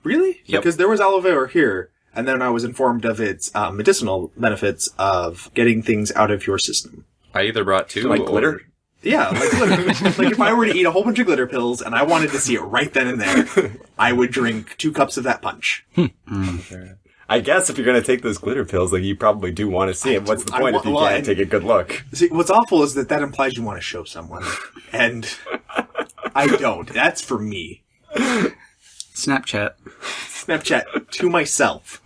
Really? Yep. Because there was aloe vera here, and then I was informed of its medicinal benefits of getting things out of your system. I either brought two Like or... glitter? Yeah, like glitter. Like if I were to eat a whole bunch of glitter pills and I wanted to see it right then and there, I would drink 2 cups of that punch. I guess if you're going to take those glitter pills, like you probably do want to see it. What's the I point if you wa- well, can't and- take a good look? See, what's awful is that implies you want to show someone, and I don't. That's for me. Snapchat. Snapchat to myself.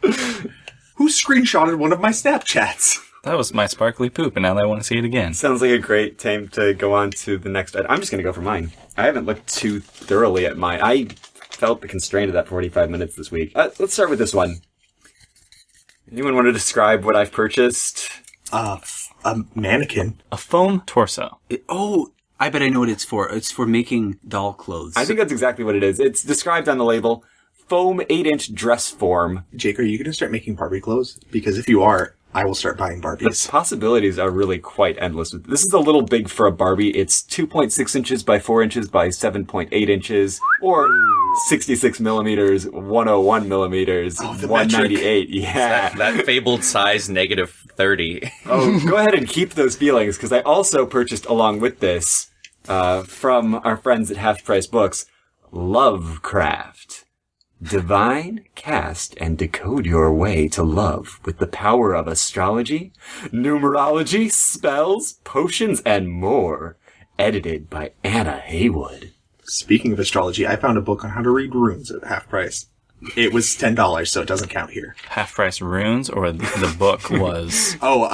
Who screenshotted one of my Snapchats? That was my sparkly poop, and now I want to see it again. Sounds like a great time to go on to the next item. I'm just going to go for mine. I haven't looked too thoroughly at mine. I felt the constraint of that 45 minutes this week. Let's start with this one. Anyone want to describe what I've purchased? A mannequin. A foam torso. I bet I know what it's for. It's for making doll clothes. I think that's exactly what it is. It's described on the label. Foam 8-inch dress form. Jake, are you going to start making Barbie clothes? Because if you are, I will start buying The Barbies. possibilities are really quite endless. This is a little big for a Barbie. It's 2.6 inches by 4 inches by 7.8 inches, or 66 millimeters, 101 millimeters, the 198. Yeah. That fabled size -30. Oh, go ahead and keep those feelings, because I also purchased along with this, from our friends at Half Price Books, Lovecraft. Divine, cast, and decode your way to love with the power of astrology, numerology, spells, potions, and more. Edited by Anna Haywood. Speaking of astrology, I found a book on how to read runes at half price. It was $10, so it doesn't count here. Half price runes, or the book was. Oh,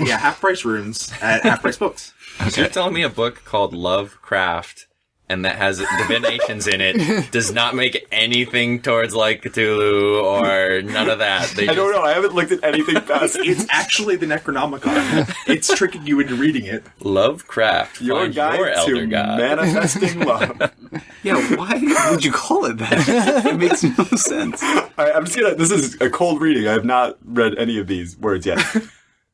yeah, half price runes at half price books. So you're telling me a book called Lovecraft and that has divinations in it does not make anything towards like Cthulhu or none of that. I don't know. I haven't looked at anything past It's actually the Necronomicon. It's tricking you into reading it. Lovecraft. your Find guide your elder to god. manifesting love. Yeah, why would you call it that? It makes no sense. All right, I'm just gonna. This is a cold reading. I have not read any of these words yet.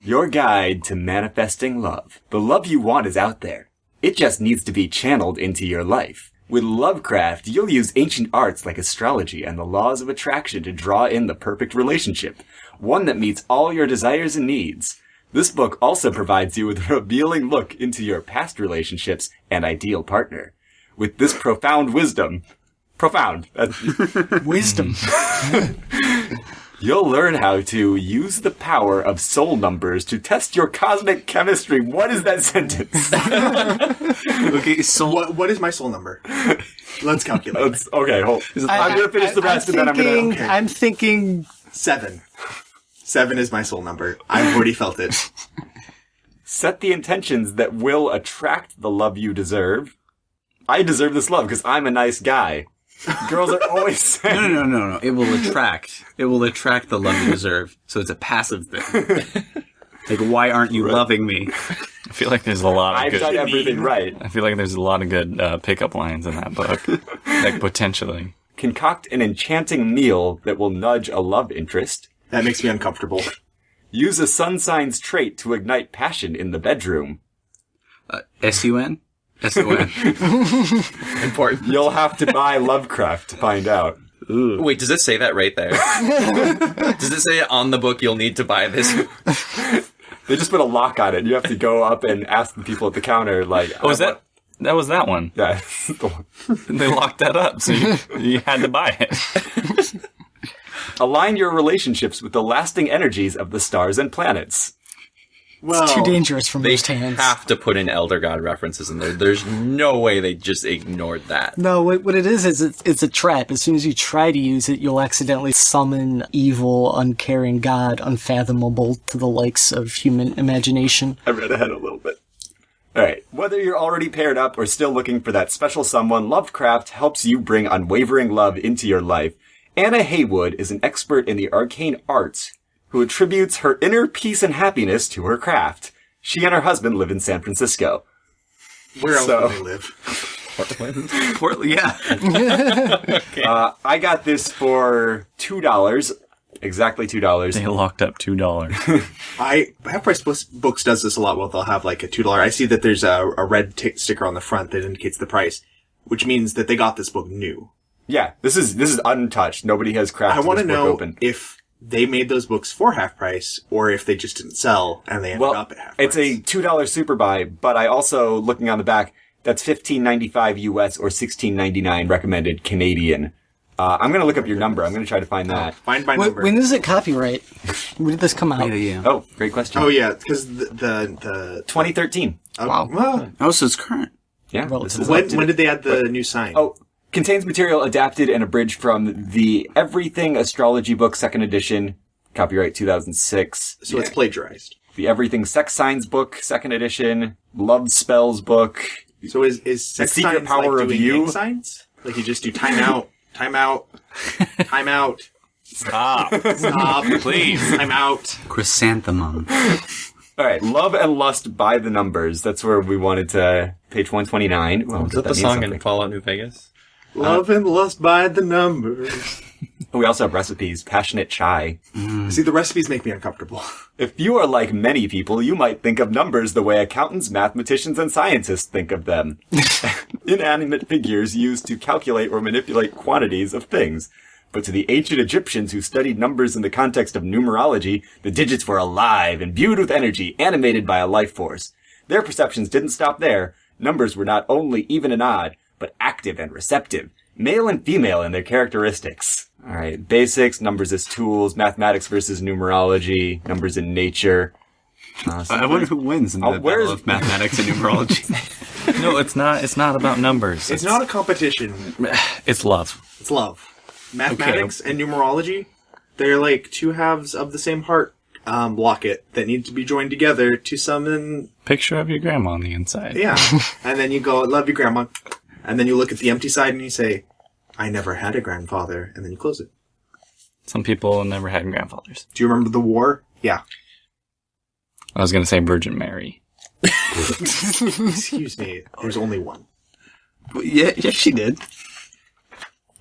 Your guide to manifesting love. The love you want is out there. It just needs to be channeled into your life. With Lovecraft, you'll use ancient arts like astrology and the laws of attraction to draw in the perfect relationship, one that meets all your desires and needs. This book also provides you with a revealing look into your past relationships and ideal partner. With this profound wisdom, Wisdom. you'll learn how to use the power of soul numbers to test your cosmic chemistry. What is that sentence? Okay, so What is my soul number? Let's calculate. Okay, hold. I'm gonna finish the rest and then I'm gonna. Okay. I'm thinking 7. 7 is my soul number. I've already felt it. Set the intentions that will attract the love you deserve. I deserve this love because I'm a nice guy. Girls are always saying. No. It will attract. It will attract the love you deserve. So it's a passive thing. Like, why aren't you loving me? I feel like there's a lot of I've good. done everything right. I feel like there's a lot of good pickup lines in that book. Like, potentially. Concoct an enchanting meal that will nudge a love interest. That makes me uncomfortable. Use a sun sign's trait to ignite passion in the bedroom. S-U-N? S-O-N. Important. You'll have to buy Lovecraft to find out. Wait, does it say that right there? Does it say on the book you'll need to buy this? They just put a lock on it. You have to go up and ask the people at the counter, like... Oh, was that was that one? Yeah. The one. They locked that up, so you had to buy it. Align your relationships with the lasting energies of the stars and planets. Well, too dangerous for They most hands. have to put in Elder God references in there. There's no way they just ignored that. No, what it is it's a trap. As soon as you try to use it, you'll accidentally summon evil, uncaring God, unfathomable to the likes of human imagination. I read ahead a little bit. Alright, whether you're already paired up or still looking for that special someone, Lovecraft helps you bring unwavering love into your life Anna Haywood is an expert in the arcane arts who attributes her inner peace and happiness to her craft. She and her husband live in San Francisco. Where else So- do they live? Portland, yeah. I got this for $2. Exactly $2. They locked up $2. Half Price Books does this a lot. Well, they'll have like a $2. I see that there's a red sticker on the front that indicates the price, which means that they got this book new. Yeah, this is untouched. Nobody has crafted I want to this book know open. if they made those books for half price or if they just didn't sell and they ended up at half price. It's a $2 super buy, but I also, looking on the back, that's $15.95 US or $16.99 recommended Canadian. I'm going to look up your number. I'm going to try to find that. Find my number. When does it copyright? When did this come out? Yeah. Oh, great question. Oh yeah, because the 2013. Wow. Well, Oh, so it's current. Yeah. Relative. This is when up to- did they add the new sign? Oh, contains material adapted and abridged from the Everything Astrology book, 2nd edition, copyright 2006. so it's plagiarized. The Everything Sex Signs book, 2nd edition. Love Spells book. So is sex Secret signs Power like of doing You? gang signs? Like you just do time out, time out, time out, Stop. stop, Please. time out. Chrysanthemum. All right, Love and Lust by the Numbers. That's where we wanted to. Page 129. Well, Is that the song in Fallout New Vegas? Love and lust by the numbers. We also have recipes. Passionate Chai. See, the recipes make me uncomfortable. If you are like many people, you might think of numbers the way accountants, mathematicians, and scientists think of them. Inanimate figures used to calculate or manipulate quantities of things. But to the ancient Egyptians who studied numbers in the context of numerology, the digits were alive, imbued with energy, animated by a life force. Their perceptions didn't stop there. Numbers were not only even and odd, but active and receptive, male and female in their characteristics. All right, basics, numbers as tools, mathematics versus numerology, numbers in nature. I wonder who wins in the where's- battle of mathematics and numerology. No, it's not. It's not about numbers. It's not a competition. It's love. It's love. Mathematics and numerology, they're like two halves of the same heart locket that need to be joined together to summon. Picture of your grandma on the inside. Yeah. And then you go, love you, grandma. And then you look at the empty side and you say, I never had a grandfather. And then you close it. Some people never had grandfathers. Do you remember the war? Yeah. I was going to say Virgin Mary. Excuse me. There's only one. yeah, she did.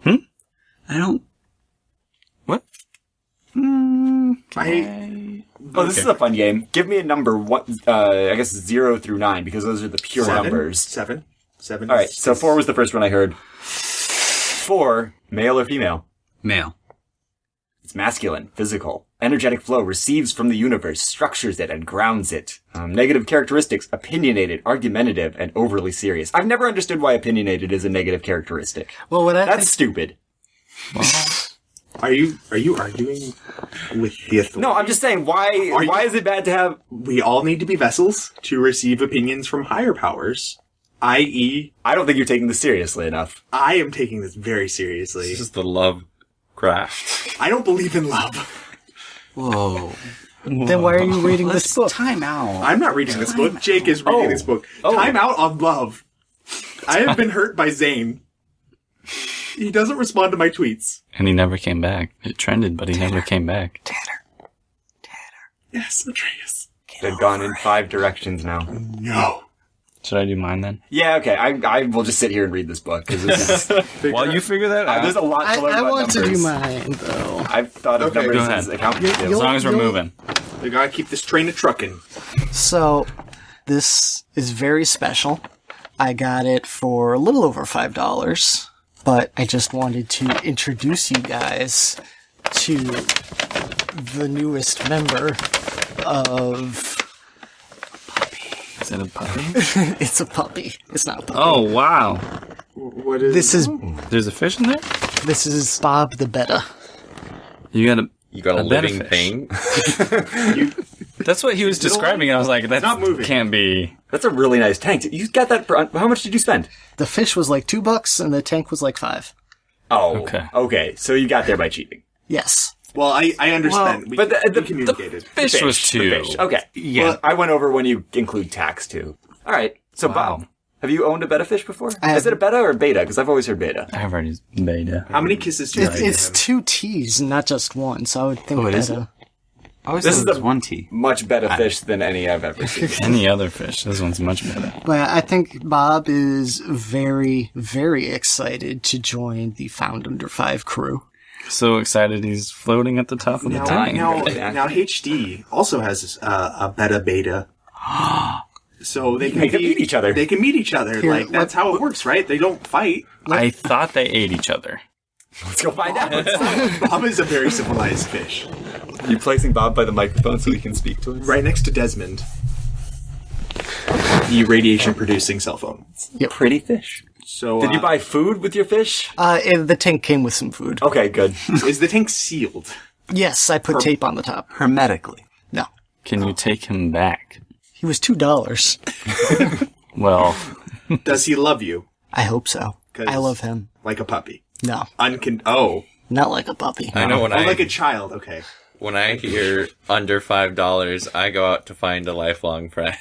Hmm? I don't. What? Oh, this is a fun game. Give me a number, I guess 0 through 9, because those are the pure numbers. Seven. All right, so 4 was the first one I heard. 4, male or female? Male. It's masculine, physical. Energetic flow receives from the universe, structures it, and grounds it. Negative characteristics, opinionated, argumentative, and overly serious. I've never understood why opinionated is a negative characteristic. Well, what I That's stupid. Are you arguing with the authority? No, I'm just saying, why is it bad to have... We all need to be vessels to receive opinions from higher powers, i.e., I don't think you're taking this seriously enough. I am taking this very seriously. This is the love craft. I don't believe in love. Whoa. then why are you reading this book? Time out. I'm not reading this book. Jake is reading this book. Time out on love. I have been hurt by Zane. He doesn't respond to my tweets. And he never came back. It trended, but he never came back. Yes, Atreus. They've gone in 5 directions now. No. Should I do mine then? Yeah, okay, I will just sit here and read this book, because this is... While you figure that out. there's a lot to learn I about want to numbers. do mine, though. I've thought of Okay, numbers go ahead. as accounting. As long as we're moving. We gotta keep this train a trucking. So, this is very special. I got it for a little over $5, but I just wanted to introduce you guys to the newest member of... Is it a puppy? It's a puppy. It's not a puppy. Oh, wow. What is This There's a fish in there? is Bob the Betta. You got a... You got a living benefish. thing? That's what he was describing. I was like, that not moving. can't be... That's a really nice tank. You got that for... How much did you spend? The fish was like $2 and the tank was like $5. Oh, Okay. Okay, so you got there by cheating. Yes. Well, I understand. but the we communicated. Fish was The two. fish. Okay. Yeah. Well, I went over when you include tax, too. All right, so Wow. Bob, Have you owned a betta fish before? I Is it a betta or a beta? Because I've always heard beta. I've heard his beta. How many kisses do you have to It's give him? 2 T's, not just one, so I would think it is? better. I always This thought is it was the- 1 T. Much better fish than any I've ever seen. Any other fish. This one's much better. But I think Bob is very, very excited to join the Found Under 5 crew. So excited he's floating at the top of the tank. Now HD also has a beta. So they can meet each other. They can meet each other. Here, Like, that's how it works, right? They don't fight. I thought they ate each other. Let's go find out. Bob is a very civilized fish. You placing Bob by the microphone so he can speak to us? Right next to Desmond. The radiation-producing cell phone. Pretty fish. So, Did you buy food with your fish? And the tank came with some food. Okay, good. Is the tank sealed? Yes, I put tape on the top. Hermetically. No. Can you take him back? He was $2. Well, Does he love you? I hope so. 'Cause- I love him. Like a puppy? No, Oh. not like a puppy. I know when Oh, I like a child. Okay. when I hear under $5, I go out to find a lifelong friend.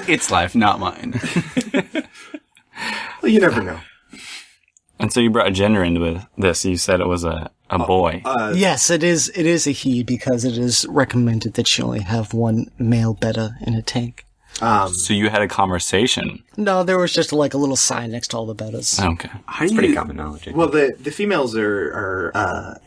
It's life, not mine. Well, you never know. and so you brought a gender into this. You said it was a boy. Yes, it is. It is a he because it is recommended that you only have one male betta in a tank. So you had a conversation. No, there was just like a little sign next to all the bettas. Okay. How do Pretty you... common knowledge. Well, the females are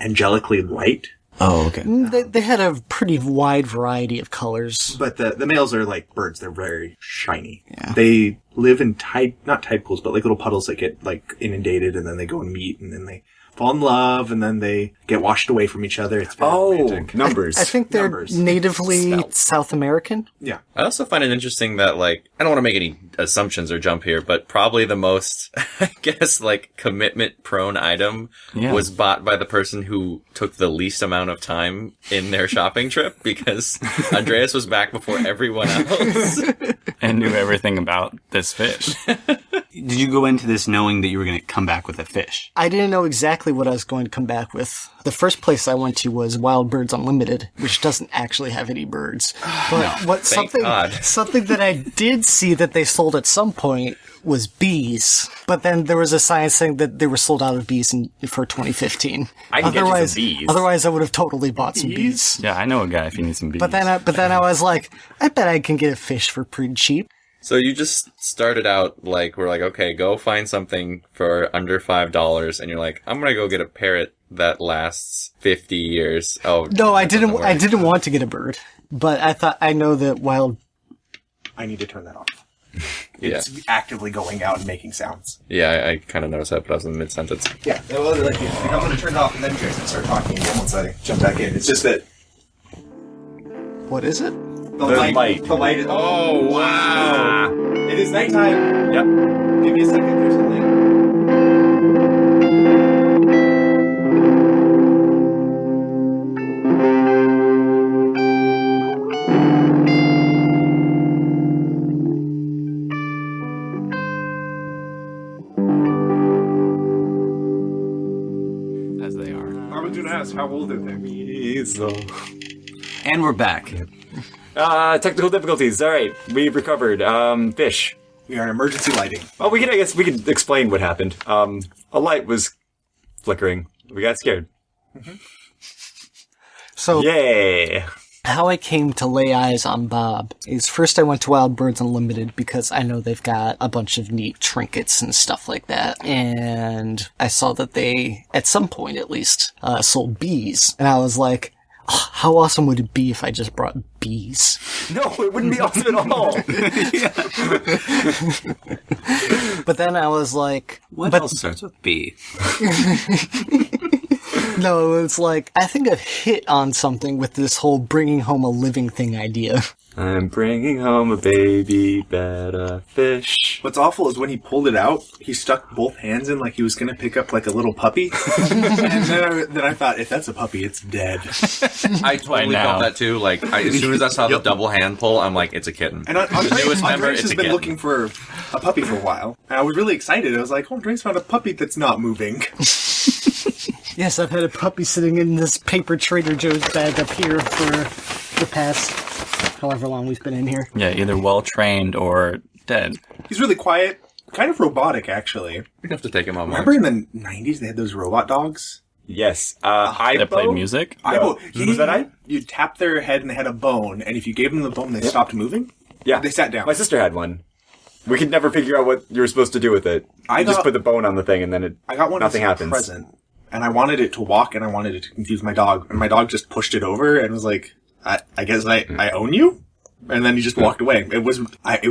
angelically light, Oh, okay. They had a pretty wide variety of colors. but the males are like birds. They're very shiny. Yeah. They live in not tide pools, but like little puddles that get like inundated, and then they go and meet, and then they fall in love, and then they get washed away from each other. It's very romantic. numbers. I think they're Numbers. natively Spells. South American. Yeah. I also find it interesting that, like, I don't want to make any assumptions or jump here, but probably the most, I guess, like, commitment-prone item was bought by the person who took the least amount of time in their shopping trip, because Andreas was back before everyone else. And knew everything about this fish. Did you go into this knowing that you were going to come back with a fish? I didn't know exactly what I was going to come back with. The first place I went to was Wild Birds Unlimited, which doesn't actually have any birds. But Thank God. something that I did see that they sold at some point was bees. But then there was a sign saying that they were sold out of bees for 2015. I can get you some bees. Otherwise, I would have totally bought some bees. Yeah, I know a guy if you need some bees. But then I was like, I bet I can get a fish for pretty cheap. So you just started out like, we're like, okay, go find something for under $5, and you're like, I'm gonna go get a parrot that lasts 50 years. Oh, No, I that doesn't didn't. work. I didn't want to get a bird, but I know that wild. I need to turn that off. Yeah. It's actively going out and making sounds. Yeah, I kind of noticed that, but I was in the mid-sentence. Yeah. Well, like, I'm going to turn it off, and then you guys can start talking again once I jump back in. It's just that What is it? the light. The light is... Oh, wow! It is nighttime. Yep. Give me a second. There's something. As they are. I was going to ask, how old are they? And we're back. Technical difficulties. All right, we've recovered. Fish. We are in emergency lighting. Oh, I guess we could explain what happened. A light was flickering. We got scared. So Yay! how I came to lay eyes on Bob is first I went to Wild Birds Unlimited because I know they've got a bunch of neat trinkets and stuff like that. And I saw that they, at some point at least, sold bees. And I was like, oh, how awesome would it be if I just brought bees? No, it wouldn't be awesome at all. But then I was like, What else starts with B? no, it's like, I think I've hit on something with this whole bringing home a living thing idea. I'm bringing home a baby betta fish. What's awful is when he pulled it out, he stuck both hands in like he was going to pick up like a little puppy. And then I thought, if that's a puppy, it's dead. I totally now. felt that too. Like, as soon as I saw the double hand pull, I'm like, it's a kitten. And The newest member, Andres it's has a been kitten. looking for a puppy for a while. And I was really excited. I was like, oh, Andres found a puppy that's not moving. Yes, I've had a puppy sitting in this paper Trader Joe's bag up here for the past however long we've been in here. Yeah, either well-trained or dead. He's really quiet, kind of robotic, actually. We have to take him on. Remember in the 90s they had those robot dogs? Yes. They played music. No. Was that I? You'd tap their head and they had a bone, and if you gave them the bone, they stopped moving? Yeah. They sat down. My sister had one. We could never figure out what you were supposed to do with it. You just put the bone on the thing and then I got one nothing as a happens. present, and I wanted it to walk, and I wanted it to confuse my dog, and my dog just pushed it over and was like, I guess I own you? And then he just walked away. It was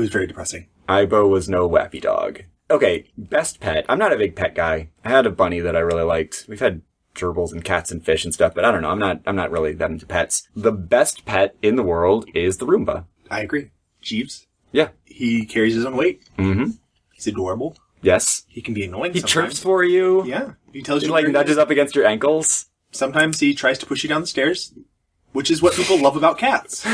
very depressing. Ibo was no wappy dog. Okay, best pet. I'm not a big pet guy. I had a bunny that I really liked. We've had gerbils and cats and fish and stuff, but I don't know. I'm not really that into pets. The best pet in the world is the Roomba. I agree. Jeeves. Yeah. He carries his own weight. Mm-hmm. He's adorable. Yes. He can be annoying He sometimes. chirps for you. Yeah. He tells He you like where nudges up against your ankles. Sometimes he tries to push you down the stairs, which is what people love about cats.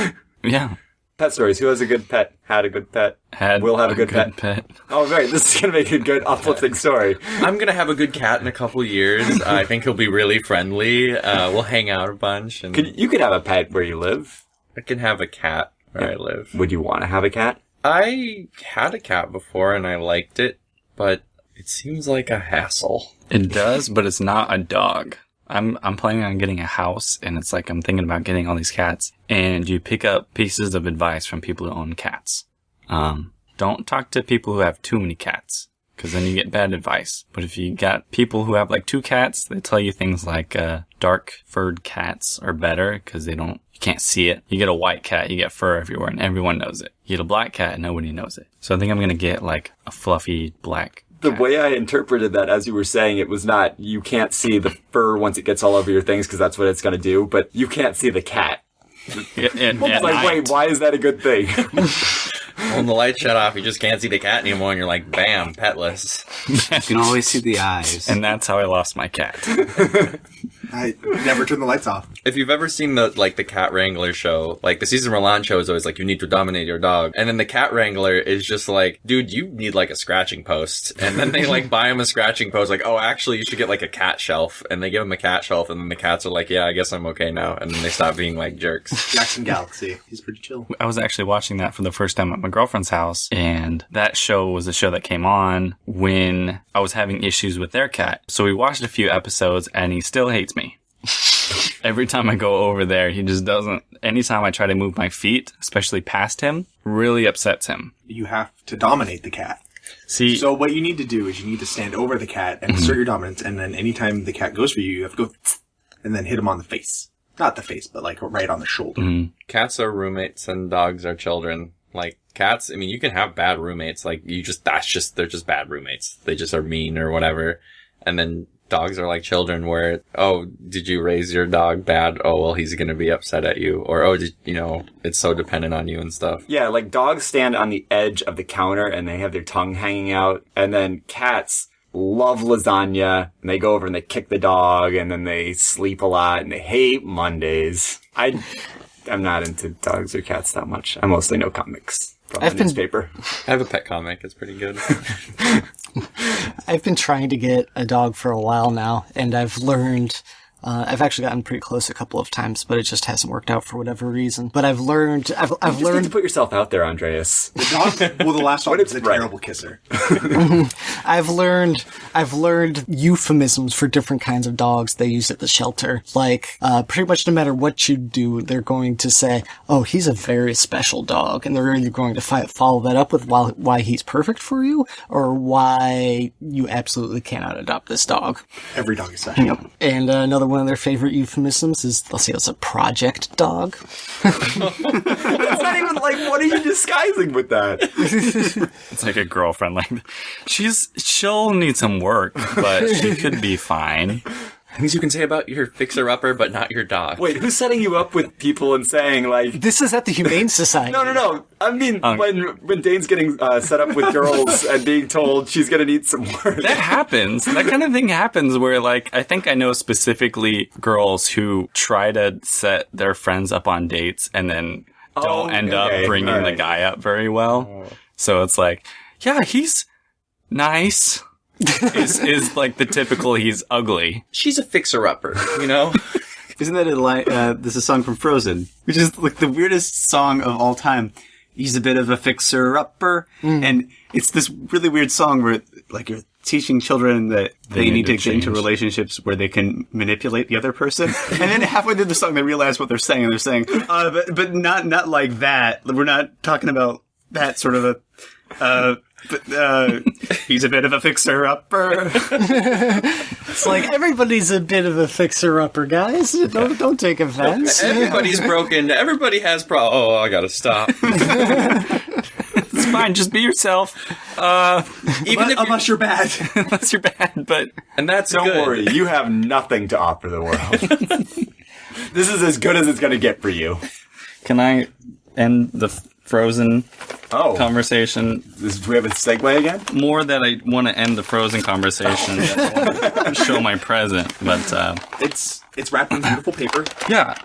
Yeah. Pet stories. Who has a good pet? Had a good pet? Will have a good pet. Oh, right. This is going to make a good uplifting story. I'm going to have a good cat in a couple years. I think he'll be really friendly. We'll hang out a bunch. And You could have a pet where you live. I can have a cat where I live. Would you want to have a cat? I had a cat before and I liked it, but it seems like a hassle. It does, but it's not a dog. I'm planning on getting a house, and it's like I'm thinking about getting all these cats. And you pick up pieces of advice from people who own cats. Don't talk to people who have too many cats, because then you get bad advice. But if you got people who have like 2 cats, they tell you things like dark furred cats are better because you can't see it. You get a white cat, you get fur everywhere, and everyone knows it. You get a black cat, and nobody knows it. So I think I'm going to get like a fluffy black The cat. way I interpreted that as you were saying it was not, you can't see the fur once it gets all over your things because that's what it's going to do, but you can't see the cat. And It's like, wait, why is that a good thing? When the lights shut off, you just can't see the cat anymore, and you're like, bam, petless. You can always see the eyes. And that's how I lost my cat. I never turn the lights off. If you've ever seen the Cat Wrangler show, like the Cesar Millan show is always like, you need to dominate your dog. And then the Cat Wrangler is just like, dude, you need like a scratching post. And then they like buy him a scratching post, like, oh, actually you should get like a cat shelf. And they give him a cat shelf, and then the cats are like, yeah, I guess I'm okay now. And then they stop being like jerks. Jackson Galaxy. He's pretty chill. I was actually watching that for the first time at my girlfriend's house, and that show was a show that came on when I was having issues with their cat. So we watched a few episodes, and he still hates me. Every time I go over there, he just doesn't. Anytime I try to move my feet, especially past him, really upsets him. You have to dominate the cat. See, So what you need to do is you need to stand over the cat and assert your dominance, and then anytime the cat goes for you, you have to go and then hit him on the face. Not the face, but like right on the shoulder. Cats are roommates and dogs are children. Like, cats, I mean, you can have bad roommates. Like, they're just bad roommates. They just are mean or whatever. And then dogs are like children where, oh, did you raise your dog bad? Oh, well, he's going to be upset at you. Or, oh, it's so dependent on you and stuff. Yeah, like dogs stand on the edge of the counter and they have their tongue hanging out. And then cats love lasagna and they go over and they kick the dog and then they sleep a lot and they hate Mondays. I'm not into dogs or cats that much. I mostly know comics from the newspaper. I have a pet comic. It's pretty good. I've been trying to get a dog for a while now, and I've learned, I've actually gotten pretty close a couple of times, but it just hasn't worked out for whatever reason. But I've learned, You just need to put yourself out there, Andreas. The dog, well, the last one was a terrible kisser. I've learned euphemisms for different kinds of dogs they use at the shelter. Like, pretty much no matter what you do, they're going to say, oh, he's a very special dog. And they're either going to follow that up with why he's perfect for you, or why you absolutely cannot adopt this dog. Every dog is special. Yep. And another one of their favorite euphemisms is, they'll say it's a project dog. It's not even like, what are you disguising with that? it's like a girlfriend. Like, she'll need some work, but she could be fine. Things you can say about your fixer-upper, but not your dog. Wait, who's setting you up with people and saying, like... This is at the Humane Society. No. I mean, when Dane's getting set up with girls and being told she's gonna need some work. That happens. That kind of thing happens where, like, I think I know specifically girls who try to set their friends up on dates and then don't end up bringing the guy up very well. So it's like, yeah, he's nice. is like the typical he's ugly. She's a fixer-upper, you know? Isn't that a line? This is a song from Frozen, which is like the weirdest song of all time. He's a bit of a fixer-upper, and it's this really weird song where, like, you're teaching children that they need to get into relationships where they can manipulate the other person, and then halfway through the song they realize what they're saying, and they're saying, but not like that. We're not talking about that sort of a. He's a bit of a fixer-upper. It's like, everybody's a bit of a fixer-upper, guys. Don't take offense. Everybody's broken. Everybody has Oh, I gotta stop. It's fine. Just be yourself. Unless you're bad. Unless you're bad, but... And that's Don't good. worry, you have nothing to offer the world. This is as good as it's going to get for you. Can I end the Frozen conversation? Do we have a segue again? More that I want to end the Frozen conversation than I want to show my present, but... It's wrapped in beautiful paper. Yeah.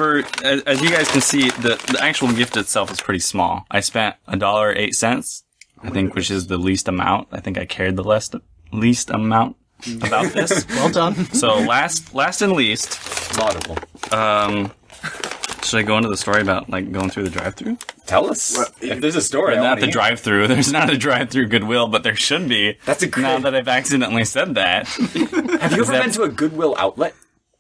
As you guys can see, the actual gift itself is pretty small. I spent $1.08, I think, which is the least amount. I think I cared the least amount about this. Well done. So last and least, Laudable. should I go into the story about like going through the drive-thru? Tell us. If there's a story, Or not the drive-thru. There's not a drive-thru Goodwill, but there should be. That's a great... Now that I've accidentally said that. Have you ever been to a Goodwill outlet?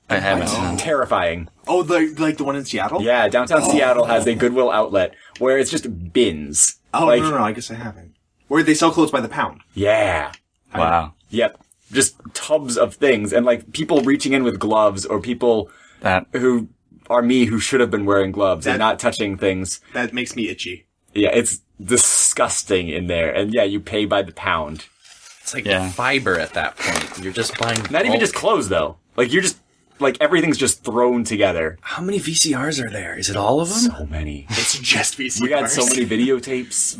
I haven't. Terrifying. Oh, like the one in Seattle? Yeah, downtown Seattle has a Goodwill outlet where it's just bins. Oh, like, no, I guess I haven't. Where they sell clothes by the pound. Yeah. Wow. Yep. Just tubs of things and like people reaching in with gloves or people who are me who should have been wearing gloves and not touching things. That makes me itchy. Yeah, it's disgusting in there. And yeah, you pay by the pound. It's like fiber at that point. You're just buying... Not even just clothes though. Like you're just... Like, everything's just thrown together. How many VCRs are there? Is it all of them? So many. It's just VCRs. We got so many videotapes.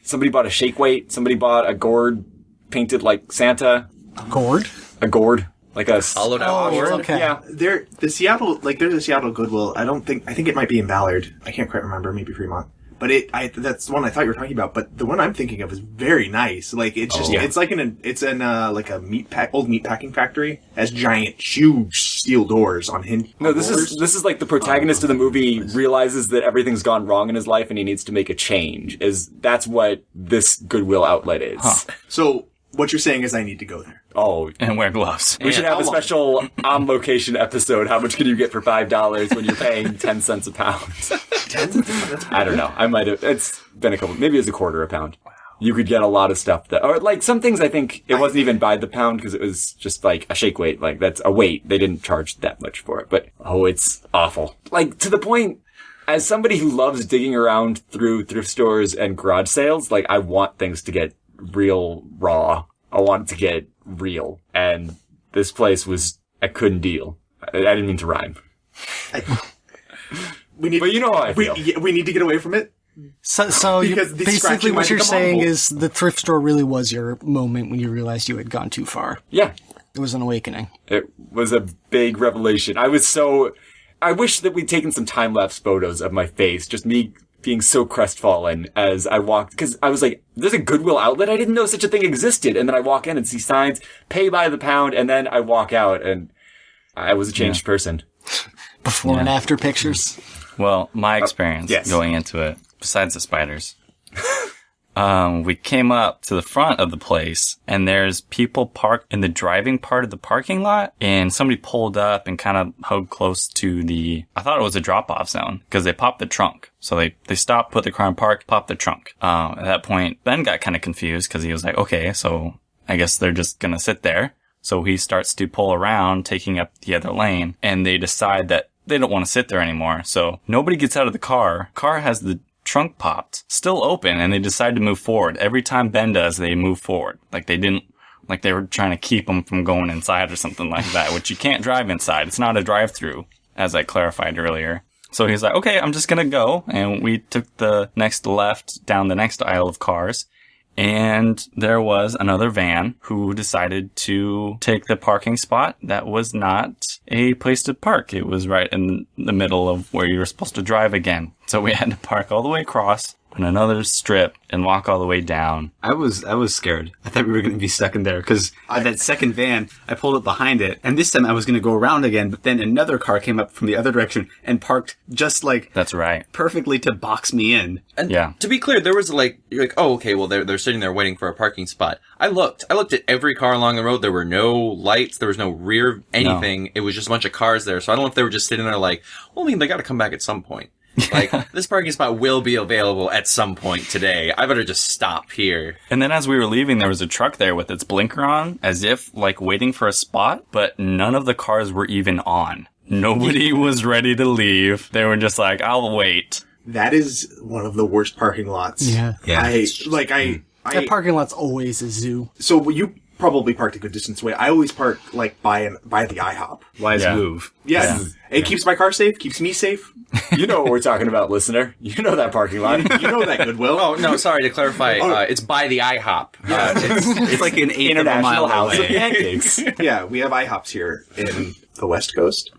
Somebody bought a shake weight. Somebody bought a gourd painted like Santa. Gourd? A gourd. Like a... Hollowed out gourd? Okay. Yeah. There's a Seattle Goodwill. I think it might be in Ballard. I can't quite remember. Maybe Fremont. But that's the one I thought you were talking about. But the one I'm thinking of is very nice. Like it's just, it's like like a old meat packing factory. It has giant, huge steel doors on hinge. No, this is like the protagonist of the movie realizes that everything's gone wrong in his life and he needs to make a change. That's what this Goodwill outlet is. Huh. So what you're saying is I need to go there. Oh, And wear gloves. we should have a special on location episode. How much can you get for $5 when you're paying 10 cents a pound? I don't know. I might have. It's been a couple. Maybe it's a quarter a pound. Wow. You could get a lot of stuff or like some things. I think it wasn't even by the pound because it was just like a shake weight. Like that's a weight. They didn't charge that much for it. But it's awful. Like to the point. As somebody who loves digging around through thrift stores and garage sales, like I want things to get real raw. I want it to get real. And this place I couldn't deal. I didn't mean to rhyme. But you know how I feel. We need to get away from it. So Because the basically scratching what might you're become saying audible. is the thrift store really was your moment when you realized you had gone too far. Yeah. It was an awakening. It was a big revelation. I wish that we'd taken some time-lapse photos of my face, just me being so crestfallen as I walked, because I was like, there's a Goodwill outlet? I didn't know such a thing existed. And then I walk in and see signs, pay by the pound, and then I walk out, and I was a changed person. Before and after pictures. Well, my experience going into it, besides the spiders, we came up to the front of the place and there's people parked in the driving part of the parking lot and somebody pulled up and kind of hugged close to I thought it was a drop-off zone because they popped the trunk. So they stopped, put the car in park, popped the trunk. At that point, Ben got kind of confused because he was like, okay, so I guess they're just going to sit there. So he starts to pull around, taking up the other lane, and they decide that they don't want to sit there anymore. So nobody gets out of the car. Car has the trunk popped, still open, and they decide to move forward. Every time Ben does, they move forward. Like they were trying to keep them from going inside or something like that, which you can't drive inside. It's not a drive-through, as I clarified earlier. So he's like, okay, I'm just going to go. And we took the next left down the next aisle of cars. And there was another van who decided to take the parking spot that was not a place to park. It was right in the middle of where you were supposed to drive again. So we had to park all the way across and another strip and walk all the way down. I was scared. I thought we were going to be stuck in there because that second van, I pulled up behind it, and this time I was going to go around again, but then another car came up from the other direction and parked just like That's right. perfectly to box me in. And Yeah. to be clear, there was you're like, oh, okay, well, they're sitting there waiting for a parking spot. I looked at every car along the road. There were no lights. There was no rear anything. No. It was just a bunch of cars there. So I don't know if they were just sitting there like, well, I mean, they got to come back at some point. Like, this parking spot will be available at some point today. I better just stop here. And then as we were leaving, there was a truck there with its blinker on, as if, like, waiting for a spot, but none of the cars were even on. Nobody was ready to leave. They were just like, I'll wait. That is one of the worst parking lots. Yeah. That parking lot's always a zoo. So you probably parked a good distance away. I always park, like, by the IHOP. Wise Yeah. move. Yes. It keeps my car safe, keeps me safe. You know what we're talking about, listener. You know that parking lot. You know that Goodwill. Oh, no, sorry, to clarify, it's by the IHOP. It's like an eighth of a mile International House of away. Pancakes. Yeah, we have IHOPs here in the West Coast.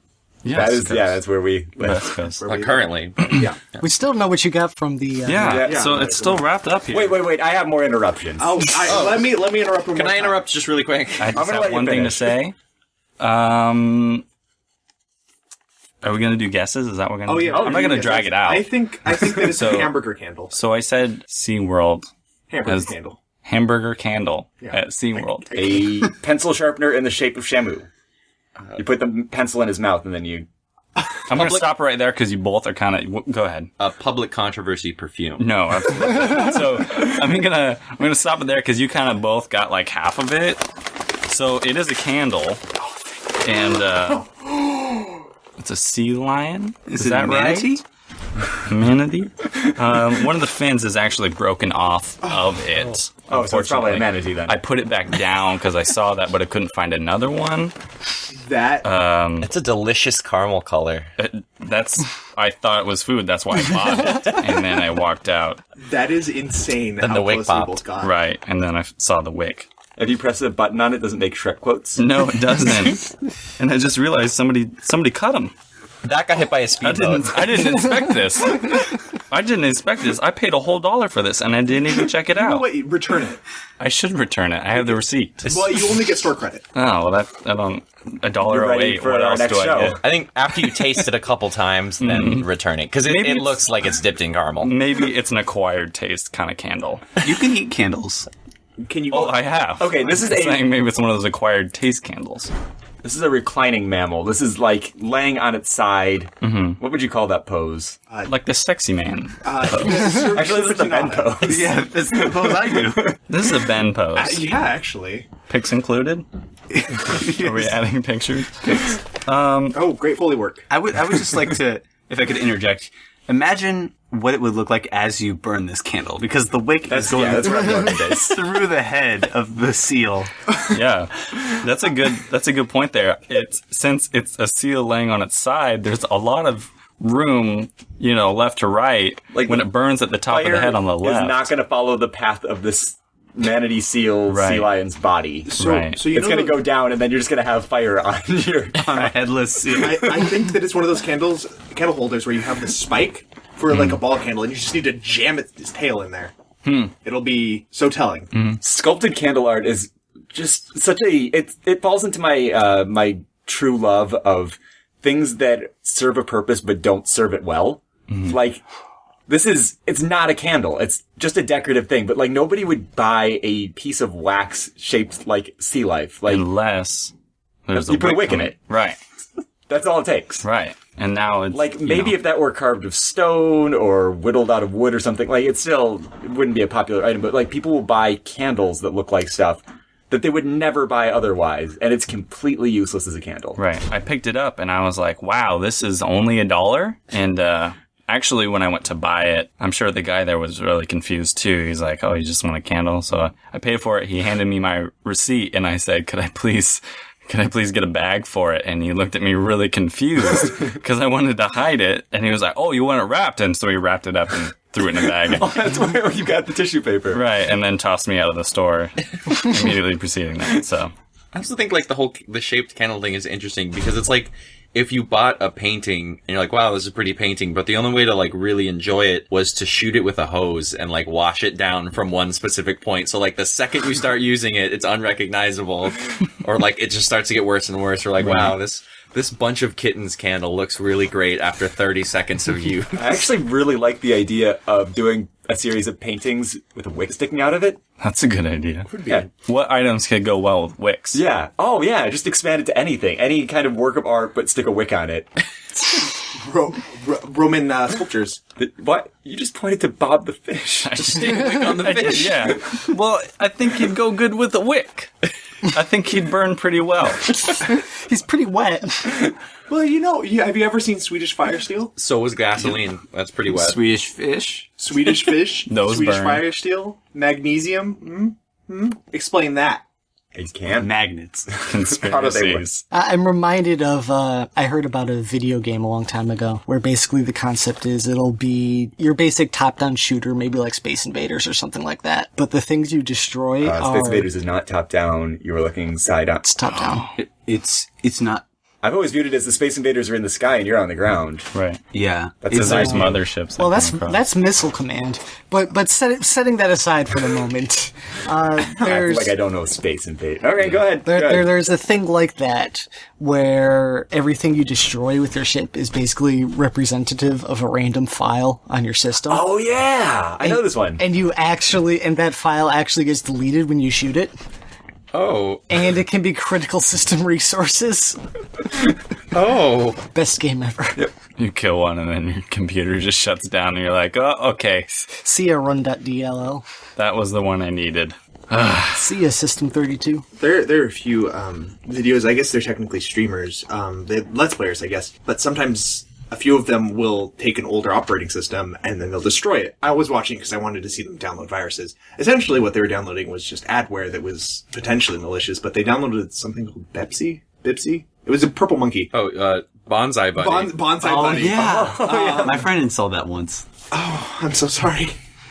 Yes, That's where we live. West Coast. Currently. Yeah. We still don't know what you got from the... Yeah, so it's still wrapped up here. Wait. I have more interruptions. Let me interrupt. Can I interrupt just really quick? I just gonna let have you one thing to finish. say. Are we going to do guesses? Is that what we're going to do? I'm not going to drag it out. I think that it's So- a hamburger candle. So I said SeaWorld. Hamburger as candle. Hamburger candle Yeah. at SeaWorld. A pencil sharpener in the shape of Shamu. You put the pencil in his mouth and then you... I'm going to stop right there because you both are kind of... Go ahead. A public controversy perfume. No, absolutely. So I'm gonna stop it there because you kind of both got like half of it. So it is a candle, and it's a sea lion. Is it that a manatee? right? Manatee. One of the fins is actually broken off of it. Oh, so it's probably a unfortunately. manatee then. I put it back down because I saw that, but I couldn't find another one. That It's a delicious caramel color. I thought it was food. That's why I bought it, and then I walked out. that is insane. Then how the wick close we popped. both got. Right, and then I saw the wick. If you press a button on it, does it make Shrek quotes? No, it doesn't. And I just realized somebody cut him. That got hit by a speedboat. I didn't expect this. I paid a whole $1 for this, and I didn't even check it You know out. what? Return it. I should return it. I have the receipt. Well, you only get store credit. Oh, well, I don't. You're ready $1.08. for What our else next do I show. get? I think after you taste it a couple times, then return it. Because it Maybe it's- looks like it's dipped in caramel. Maybe it's an acquired taste kind of candle. You can eat candles. Can you? Oh, I have. Okay, this is I'm a- saying maybe it's one of those acquired taste candles. This is a reclining mammal. This is like laying on its side. Mm-hmm. What would you call that pose? Like the sexy man. Actually, this is the bend pose. Yeah, that's the pose I do. This is a Ben pose. Yeah, actually. Pics included? Are we adding pictures? Oh, great Foley work. I would just like to, if I could interject, imagine what it would look like as you burn this candle, because the wick is going That's where I'm going with this. through the head of the seal. Yeah, that's a good point there. Since it's a seal laying on its side, there's a lot of room, left to right. Like when it burns at the top of the head on the left. is not going to follow the path of this manatee seal Right. sea lion's body. So, Right. so you It's know going to go down, and then you're just going to have fire on your. On a headless seal. I think that it's one of those candle holders where you have the spike for like a ball candle, and you just need to jam its tail in there. It'll be so telling. Sculpted candle art is just such a. It falls into my my true love of things that serve a purpose but don't serve it well. Like. It's not a candle. It's just a decorative thing. But like nobody would buy a piece of wax shaped like sea life. Like Unless there's you put a wick in on it. Right. That's all it takes. Right. And now it's Like maybe if that were carved of stone or whittled out of wood or something, like it wouldn't be a popular item. But like people will buy candles that look like stuff that they would never buy otherwise, and it's completely useless as a candle. Right. I picked it up and I was like, wow, this is only $1. And actually, when I went to buy it, I'm sure the guy there was really confused too. He's like, oh, you just want a candle? So I paid for it. He handed me my receipt and I said, could I please get a bag for it? And he looked at me really confused because I wanted to hide it. And he was like, oh, you want it wrapped? And so he wrapped it up and threw it in a bag. That's where you got the tissue paper. Right. And then tossed me out of the store immediately preceding that. So I also think like the shaped candle thing is interesting because it's like if you bought a painting and you're like, wow, this is a pretty painting, but the only way to like really enjoy it was to shoot it with a hose and like wash it down from one specific point. So like the second you start using it, it's unrecognizable, or like it just starts to get worse and worse. You're like, wow, this bunch of kittens candle looks really great after 30 seconds of use. I actually really like the idea of doing a series of paintings with a wick sticking out of it. That's a good idea. Yeah. What items could go well with wicks? Yeah. Oh, yeah. Just expand it to anything. Any kind of work of art, but stick a wick on it. Roman sculptures. What? You just pointed to Bob the fish. Just stick a wick on the I did, fish. yeah. Well, I think he'd go good with a wick. I think he'd burn pretty well. He's pretty wet. Well, have you ever seen Swedish fire steel? So was gasoline. That's pretty wet. Swedish fish. Swedish fish? Those Swedish burn. fire steel? Magnesium? Explain that. I can't. Magnets. Conspiracies. I'm reminded of, I heard about a video game a long time ago where basically the concept is it'll be your basic top-down shooter, maybe like Space Invaders or something like that. But the things you destroy are... Space Invaders is not top-down. You were looking side-up. It's top-down. It's not. I've always viewed it as the Space Invaders are in the sky and you're on the ground. Right. Yeah. That's Because a there's nice motherships. Well, that come across. that's Missile Command. But setting that aside for the moment, I feel there's... like I don't know Space Invaders. Okay, go ahead. Go ahead. There's a thing like that where everything you destroy with your ship is basically representative of a random file on your system. Oh, yeah. I know this one. And that file actually gets deleted when you shoot it. Oh. And it can be critical system resources. Oh. Best game ever. You kill one and then your computer just shuts down and you're like, oh, okay. See ya, run.dll. That was the one I needed. See ya, System 32. There are a few videos. I guess they're technically streamers. They're Let's Players, I guess. But sometimes a few of them will take an older operating system and then they'll destroy it. I was watching because I wanted to see them download viruses. Essentially, what they were downloading was just adware that was potentially malicious, but they downloaded something called Bipsy? It was a purple monkey. Oh, Bonsai Buddy. Bonsai Oh, Buddy. yeah. My friend installed that once. I'm so sorry.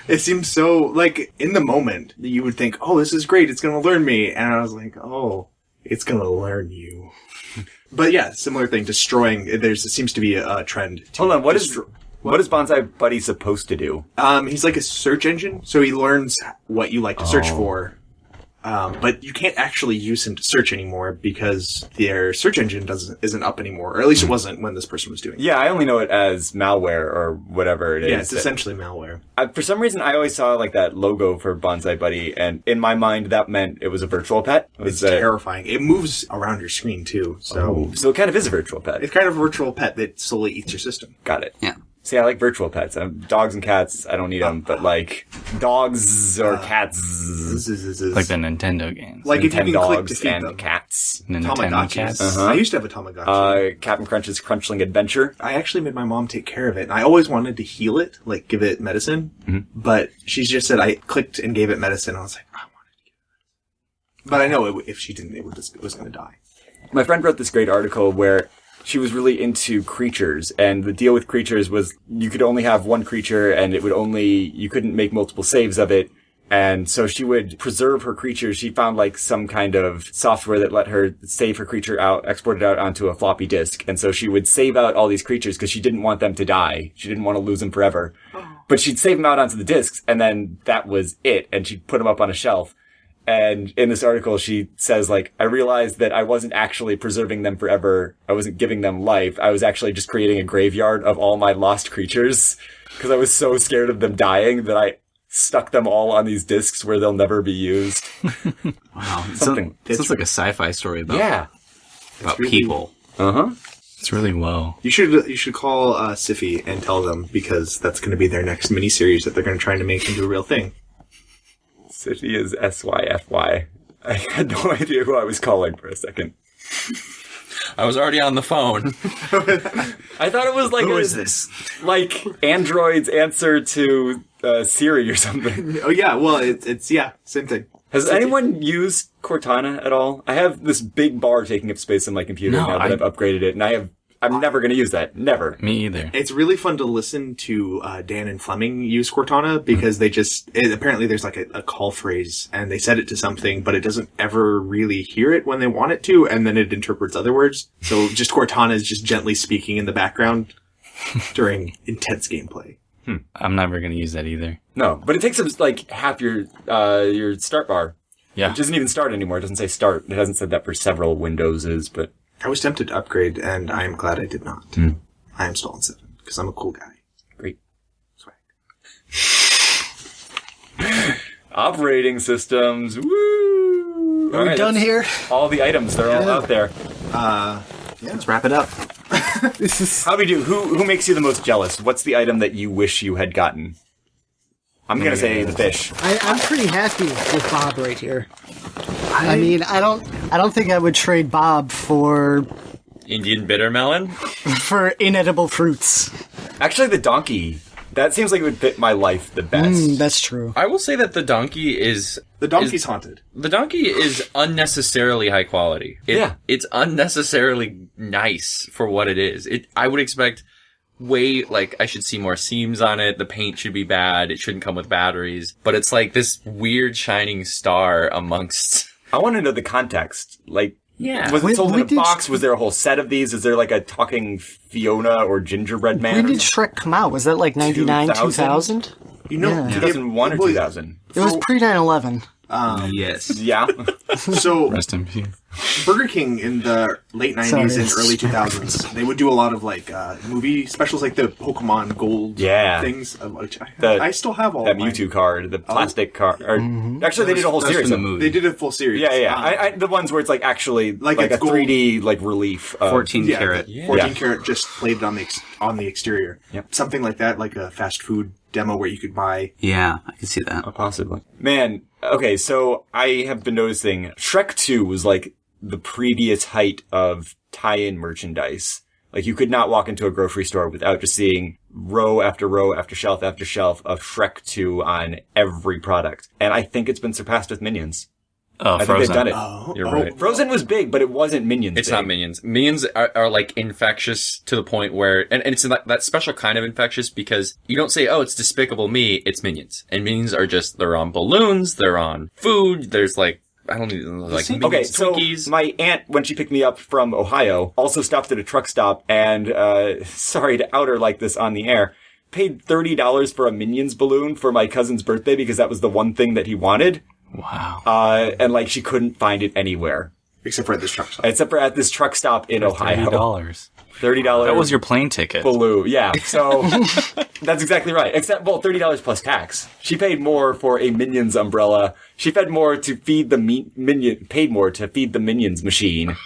It seems so, like, in the moment, you would think, oh, this is great, it's gonna learn me. And I was like, oh, it's gonna learn you. But yeah, similar thing, destroying, there seems to be a trend. To Hold on, what is Bonsai Buddy supposed to do? He's like a search engine, so he learns what you like to search for. But you can't actually use him to search anymore because their search engine isn't up anymore, or at least it wasn't when this person was doing it. Yeah, I only know it as malware or whatever it is. Yeah, it's essentially malware. For some reason, I always saw like that logo for Bonsai Buddy, and in my mind, that meant it was a virtual pet. It's terrifying. It moves around your screen too, so So it kind of is a virtual pet. it's kind of a virtual pet that slowly eats your system. Got it. Yeah. See, I like virtual pets. Dogs and cats, I don't need them, but like dogs or cats, Like the Nintendo games. Like if you can click to dogs feed and them. cats. Nintendo Tamagotchis. cats. I used to have a Tamagotchi. Captain Crunch's Crunchling Adventure. I actually made my mom take care of it, and I always wanted to heal it, like give it medicine. But she just said I clicked and gave it medicine. I was like, I wanted to give it medicine. But I know if she didn't, it was going to die. My friend wrote this great article where she was really into creatures, and the deal with creatures was you could only have one creature, and you couldn't make multiple saves of it. And so she would preserve her creatures. She found like some kind of software that let her save her creature out, export it out onto a floppy disk. And so she would save out all these creatures because she didn't want them to die. She didn't want to lose them forever. But she'd save them out onto the disks, and then that was it. And she'd put them up on a shelf. And in this article, she says, like, I realized that I wasn't actually preserving them forever. I wasn't giving them life. I was actually just creating a graveyard of all my lost creatures because I was so scared of them dying that I stuck them all on these discs where they'll never be used. Wow. Something. Sounds like a sci-fi story about really- people. Uh-huh. It's really low. You should call Siffy and tell them, because that's going to be their next miniseries that they're going to try to make into a real thing. City is SYFY. I had no idea who I was calling for a second. I was already on the phone. I thought it was like Who is this? like Android's answer to Siri or something. Oh yeah, well it's same thing. Has anyone used Cortana at all? I have this big bar taking up space on my computer No, now that I've upgraded it, and I have I'm never going to use that. Never. Me either. It's really fun to listen to Dan and Fleming use Cortana because they apparently there's like a call phrase and they set it to something, but it doesn't ever really hear it when they want it to, and then it interprets other words. So just Cortana is just gently speaking in the background during intense gameplay. I'm never going to use that either. No, but it takes up like half your start bar. Yeah. It doesn't even start anymore. It doesn't say start. It hasn't said that for several Windowses, but... I was tempted to upgrade, and I am glad I did not. I installed 7, because I'm a cool guy. Great. Swag. Operating systems. Woo! Are we done here? All the items, they're all out there. Yeah, let's wrap it up. How do we do? Who makes you the most jealous? What's the item that you wish you had gotten? I'm gonna say the fish. I'm pretty happy with Bob right here. I mean, I don't think I would trade Bob for Indian bitter melon? for inedible fruits. Actually, the donkey. That seems like it would fit my life the best. That's true. I will say that the donkey is... The donkey's haunted. The donkey is unnecessarily high quality. It's unnecessarily nice for what it is. I would expect I should see more seams on it. The paint should be bad. It shouldn't come with batteries. But it's like this weird shining star amongst... I want to know the context. Like, Yeah. was it sold in a did box? Was there a whole set of these? Is there like a talking Fiona or gingerbread man? When did Shrek come out? Was that like 99, 2000? You know, Yeah. 2001 or 2000? It was pre 9/11. Yes. Yeah. So Rest in peace. Burger King in the late 90s Sorry. and early 2000s, they would do a lot of like movie specials, like the Pokemon Gold things. Which I still have all that of mine. Mewtwo card, the plastic card. Or, Actually, they did a whole That's series from of the movie. They did a full series. Yeah. The ones where it's like actually like a it's gold. 3D like relief. Of, 14 Yeah, carat. 14 karat just plated on the exterior. Yep. Something like that, like a fast food demo where you could buy. Yeah, I can see that. Possibly. Man, okay, so I have been noticing Shrek 2 was like the previous height of tie-in merchandise. Like you could not walk into a grocery store without just seeing row after shelf of Shrek 2 on every product. And I think it's been surpassed with Minions. Oh, I think Frozen. they've done it. You're right. Frozen was big, but it wasn't Minions It's big. not Minions. Minions are like infectious to the point where, and it's that special kind of infectious because you don't say, oh, it's Despicable Me, it's Minions. And Minions are just, they're on balloons, they're on food, there's like, I don't even know, like Minions Okay, so Twinkies. my aunt, when she picked me up from Ohio, also stopped at a truck stop and, sorry to out her like this on the air, paid $30 for a Minions balloon for my cousin's birthday because that was the one thing that he wanted. Wow. And like she couldn't find it anywhere. Except for at this truck stop. Except for at this truck stop in Ohio. $30. $30. That was your plane ticket. balloon. Yeah, so that's exactly right. Except, well, $30 plus tax. She paid more for a Minions umbrella. She paid more to feed the Minions machine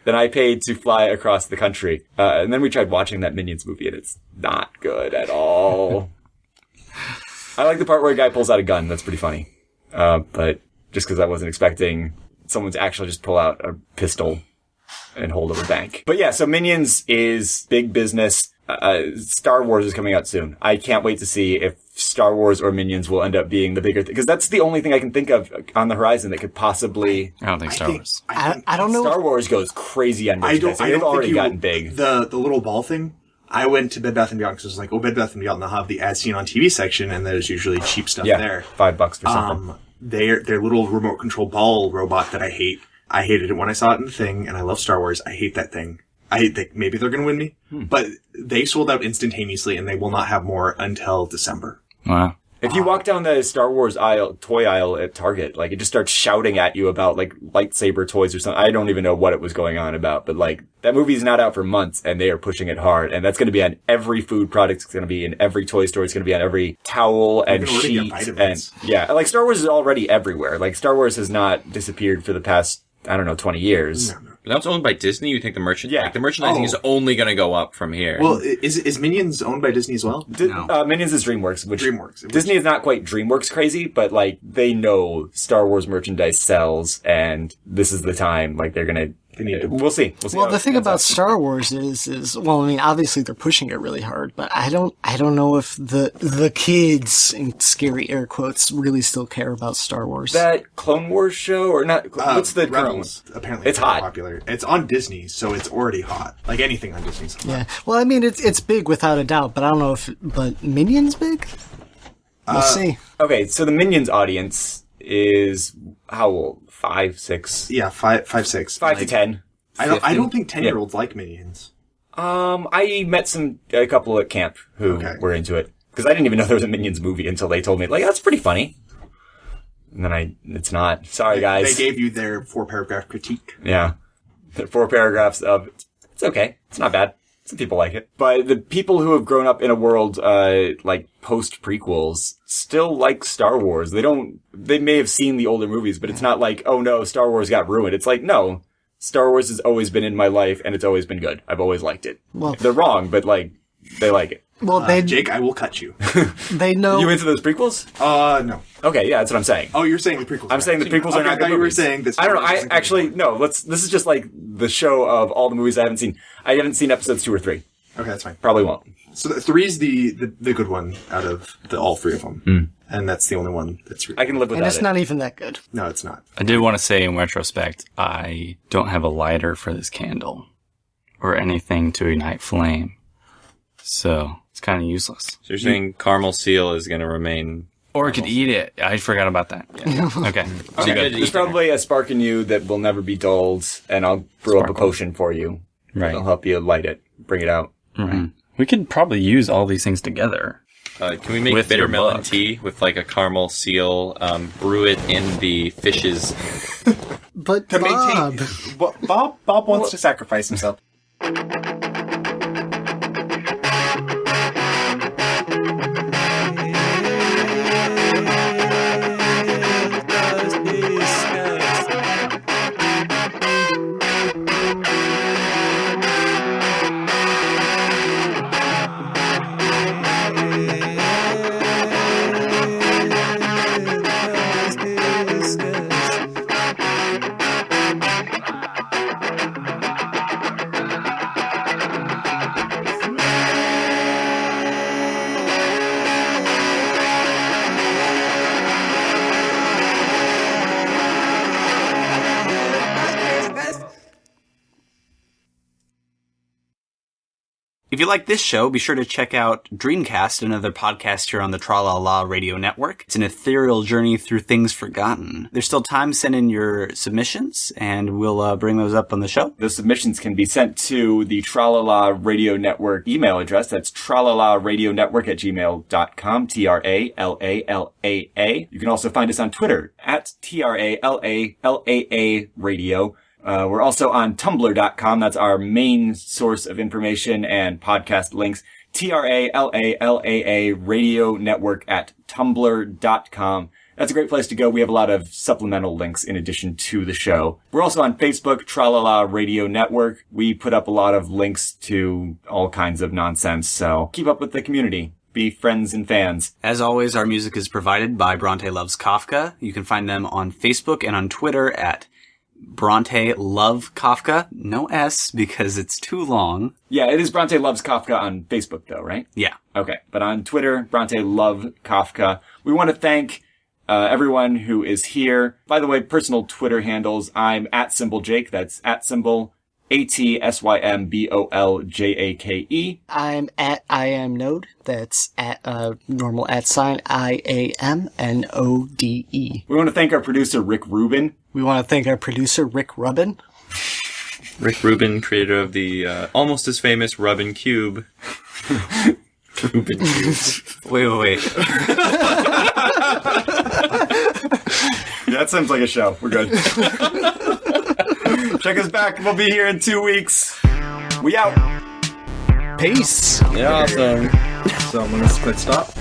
than I paid to fly across the country. And then we tried watching that Minions movie, and it's not good at all. I like the part where a guy pulls out a gun. That's pretty funny. But just because I wasn't expecting someone to actually just pull out a pistol and hold up a bank. But yeah, so Minions is big business. Star Wars is coming out soon. I can't wait to see if Star Wars or Minions will end up being the bigger thing. Because that's the only thing I can think of on the horizon that could possibly... I don't think Star Wars. I don't know. Star Wars goes crazy on merchandise. They've already gotten big. The little ball thing. I went to Bed Bath & Beyond because it was like, oh, Bed Bath & Beyond, they'll have the as seen on TV section, and there's usually cheap stuff there. $5 for something. Their little remote control ball robot that I hate. I hated it when I saw it in the thing, and I love Star Wars. I hate that thing. Maybe they're going to win me, but they sold out instantaneously, and they will not have more until December. Wow. If you walk down the Star Wars toy aisle at Target, like, it just starts shouting at you about, like, lightsaber toys or something. I don't even know what it was going on about, but, like, that movie's not out for months, and they are pushing it hard, and that's going to be on every food product. It's going to be in every toy store. It's going to be on every towel and can already get sheet. And, vitamins. yeah, like, Star Wars is already everywhere. Like, Star Wars has not disappeared for the past, 20 years. No. But that's owned by Disney. You think the Yeah. the merchandising Oh. is only going to go up from here? Well, is Minions owned by Disney as well? Minions is DreamWorks, which DreamWorks. Disney is not quite DreamWorks crazy, but like they know Star Wars merchandise sells, and this is the time. Like they're gonna They need to. We'll see. We'll see. Well, how the it thing pans about out. Star Wars is, well, I mean, obviously they're pushing it really hard, but I don't know if the kids, in scary air quotes, really still care about Star Wars. That Clone Wars show or not? What's the Rebels? Apparently, It's very hot. popular. It's on Disney, so it's already hot. Like anything on Disney's hot. Yeah. Well, I mean, it's big without a doubt, but I don't know but Minions big? We'll see. Okay, so the Minions audience is how old? 5, 6, Yeah, 5, 6. 5 to 10. I don't think 10-year-olds like Minions. I met a couple at camp who were into it because I didn't even know there was a Minions movie until they told me, like, that's pretty funny. And then it's not. Sorry, guys. They gave you their 4-paragraph critique. Yeah. 4 paragraphs of, it's okay. It's not bad. Some people like it. But the people who have grown up in a world, like post-prequels still like Star Wars. They may have seen the older movies, but it's not like, oh no, Star Wars got ruined. It's like, no, Star Wars has always been in my life and it's always been good. I've always liked it. Well, they're wrong, but like, they like it. Well, Jake, I will cut you. they know. You into those prequels? No. Okay, yeah, that's what I'm saying. Oh, you're saying the prequels. I'm saying the prequels are not good I thought you were movies. saying this. I don't know. I actually, no, this is just like the show of all the movies I haven't seen. I haven't seen episodes 2 or 3. Okay, that's fine. Probably won't. So 3 is the good one out of all 3 of them. And that's the only one that's I can live with and that. it's not even that good. No, it's not. I did want to say in retrospect, I don't have a lighter for this candle or anything to ignite flame. So it's kind of useless. So you're saying caramel seal is going to remain... Or I could eat it. I forgot about that. Yeah. Okay. So you got There's probably a spark in you that will never be dulled, and I'll brew up a potion for you. Right. That'll help you light it, bring it out. Right. We could probably use all these things together. can we make With bitter your melon book. tea with like a caramel seal, brew it in the fish's... But To Bob, maintain, Bob wants to sacrifice himself. If you like this show, be sure to check out Dreamcast, another podcast here on the Tra-La-La Radio Network. It's an ethereal journey through things forgotten. There's still time to send in your submissions, and we'll bring those up on the show. The submissions can be sent to the Tra-La-La Radio Network email address. That's tralalaradionetwork@gmail.com, TRALALAA. You can also find us on Twitter at TRALALAA Radio. We're also on Tumblr.com. That's our main source of information and podcast links. TRALALAA Radio Network at Tumblr.com. That's a great place to go. We have a lot of supplemental links in addition to the show. We're also on Facebook, Tra-La-La Radio Network. We put up a lot of links to all kinds of nonsense, so keep up with the community. Be friends and fans. As always, our music is provided by Bronte Loves Kafka. You can find them on Facebook and on Twitter at Bronte Love Kafka. No S because it's too long. Yeah, it is Bronte Loves Kafka on Facebook though, right? Yeah. Okay. But on Twitter, Bronte Love Kafka. We want to thank everyone who is here. By the way, personal Twitter handles. I'm @SymbolJake. That's @AtSymbolJake. I'm at IamNode. That's at normal @ IAMNODE. We want to thank our producer, Rick Rubin. We want to thank our producer, Rick Rubin. Rick Rubin, creator of the almost as famous Rubin Cube. Rubin Cube. Wait. Yeah, that sounds like a show. We're good. Check us back. We'll be here in 2 weeks. We out. Peace. Yeah, awesome. So I'm gonna click stop.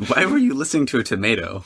Why were you listening to a tomato?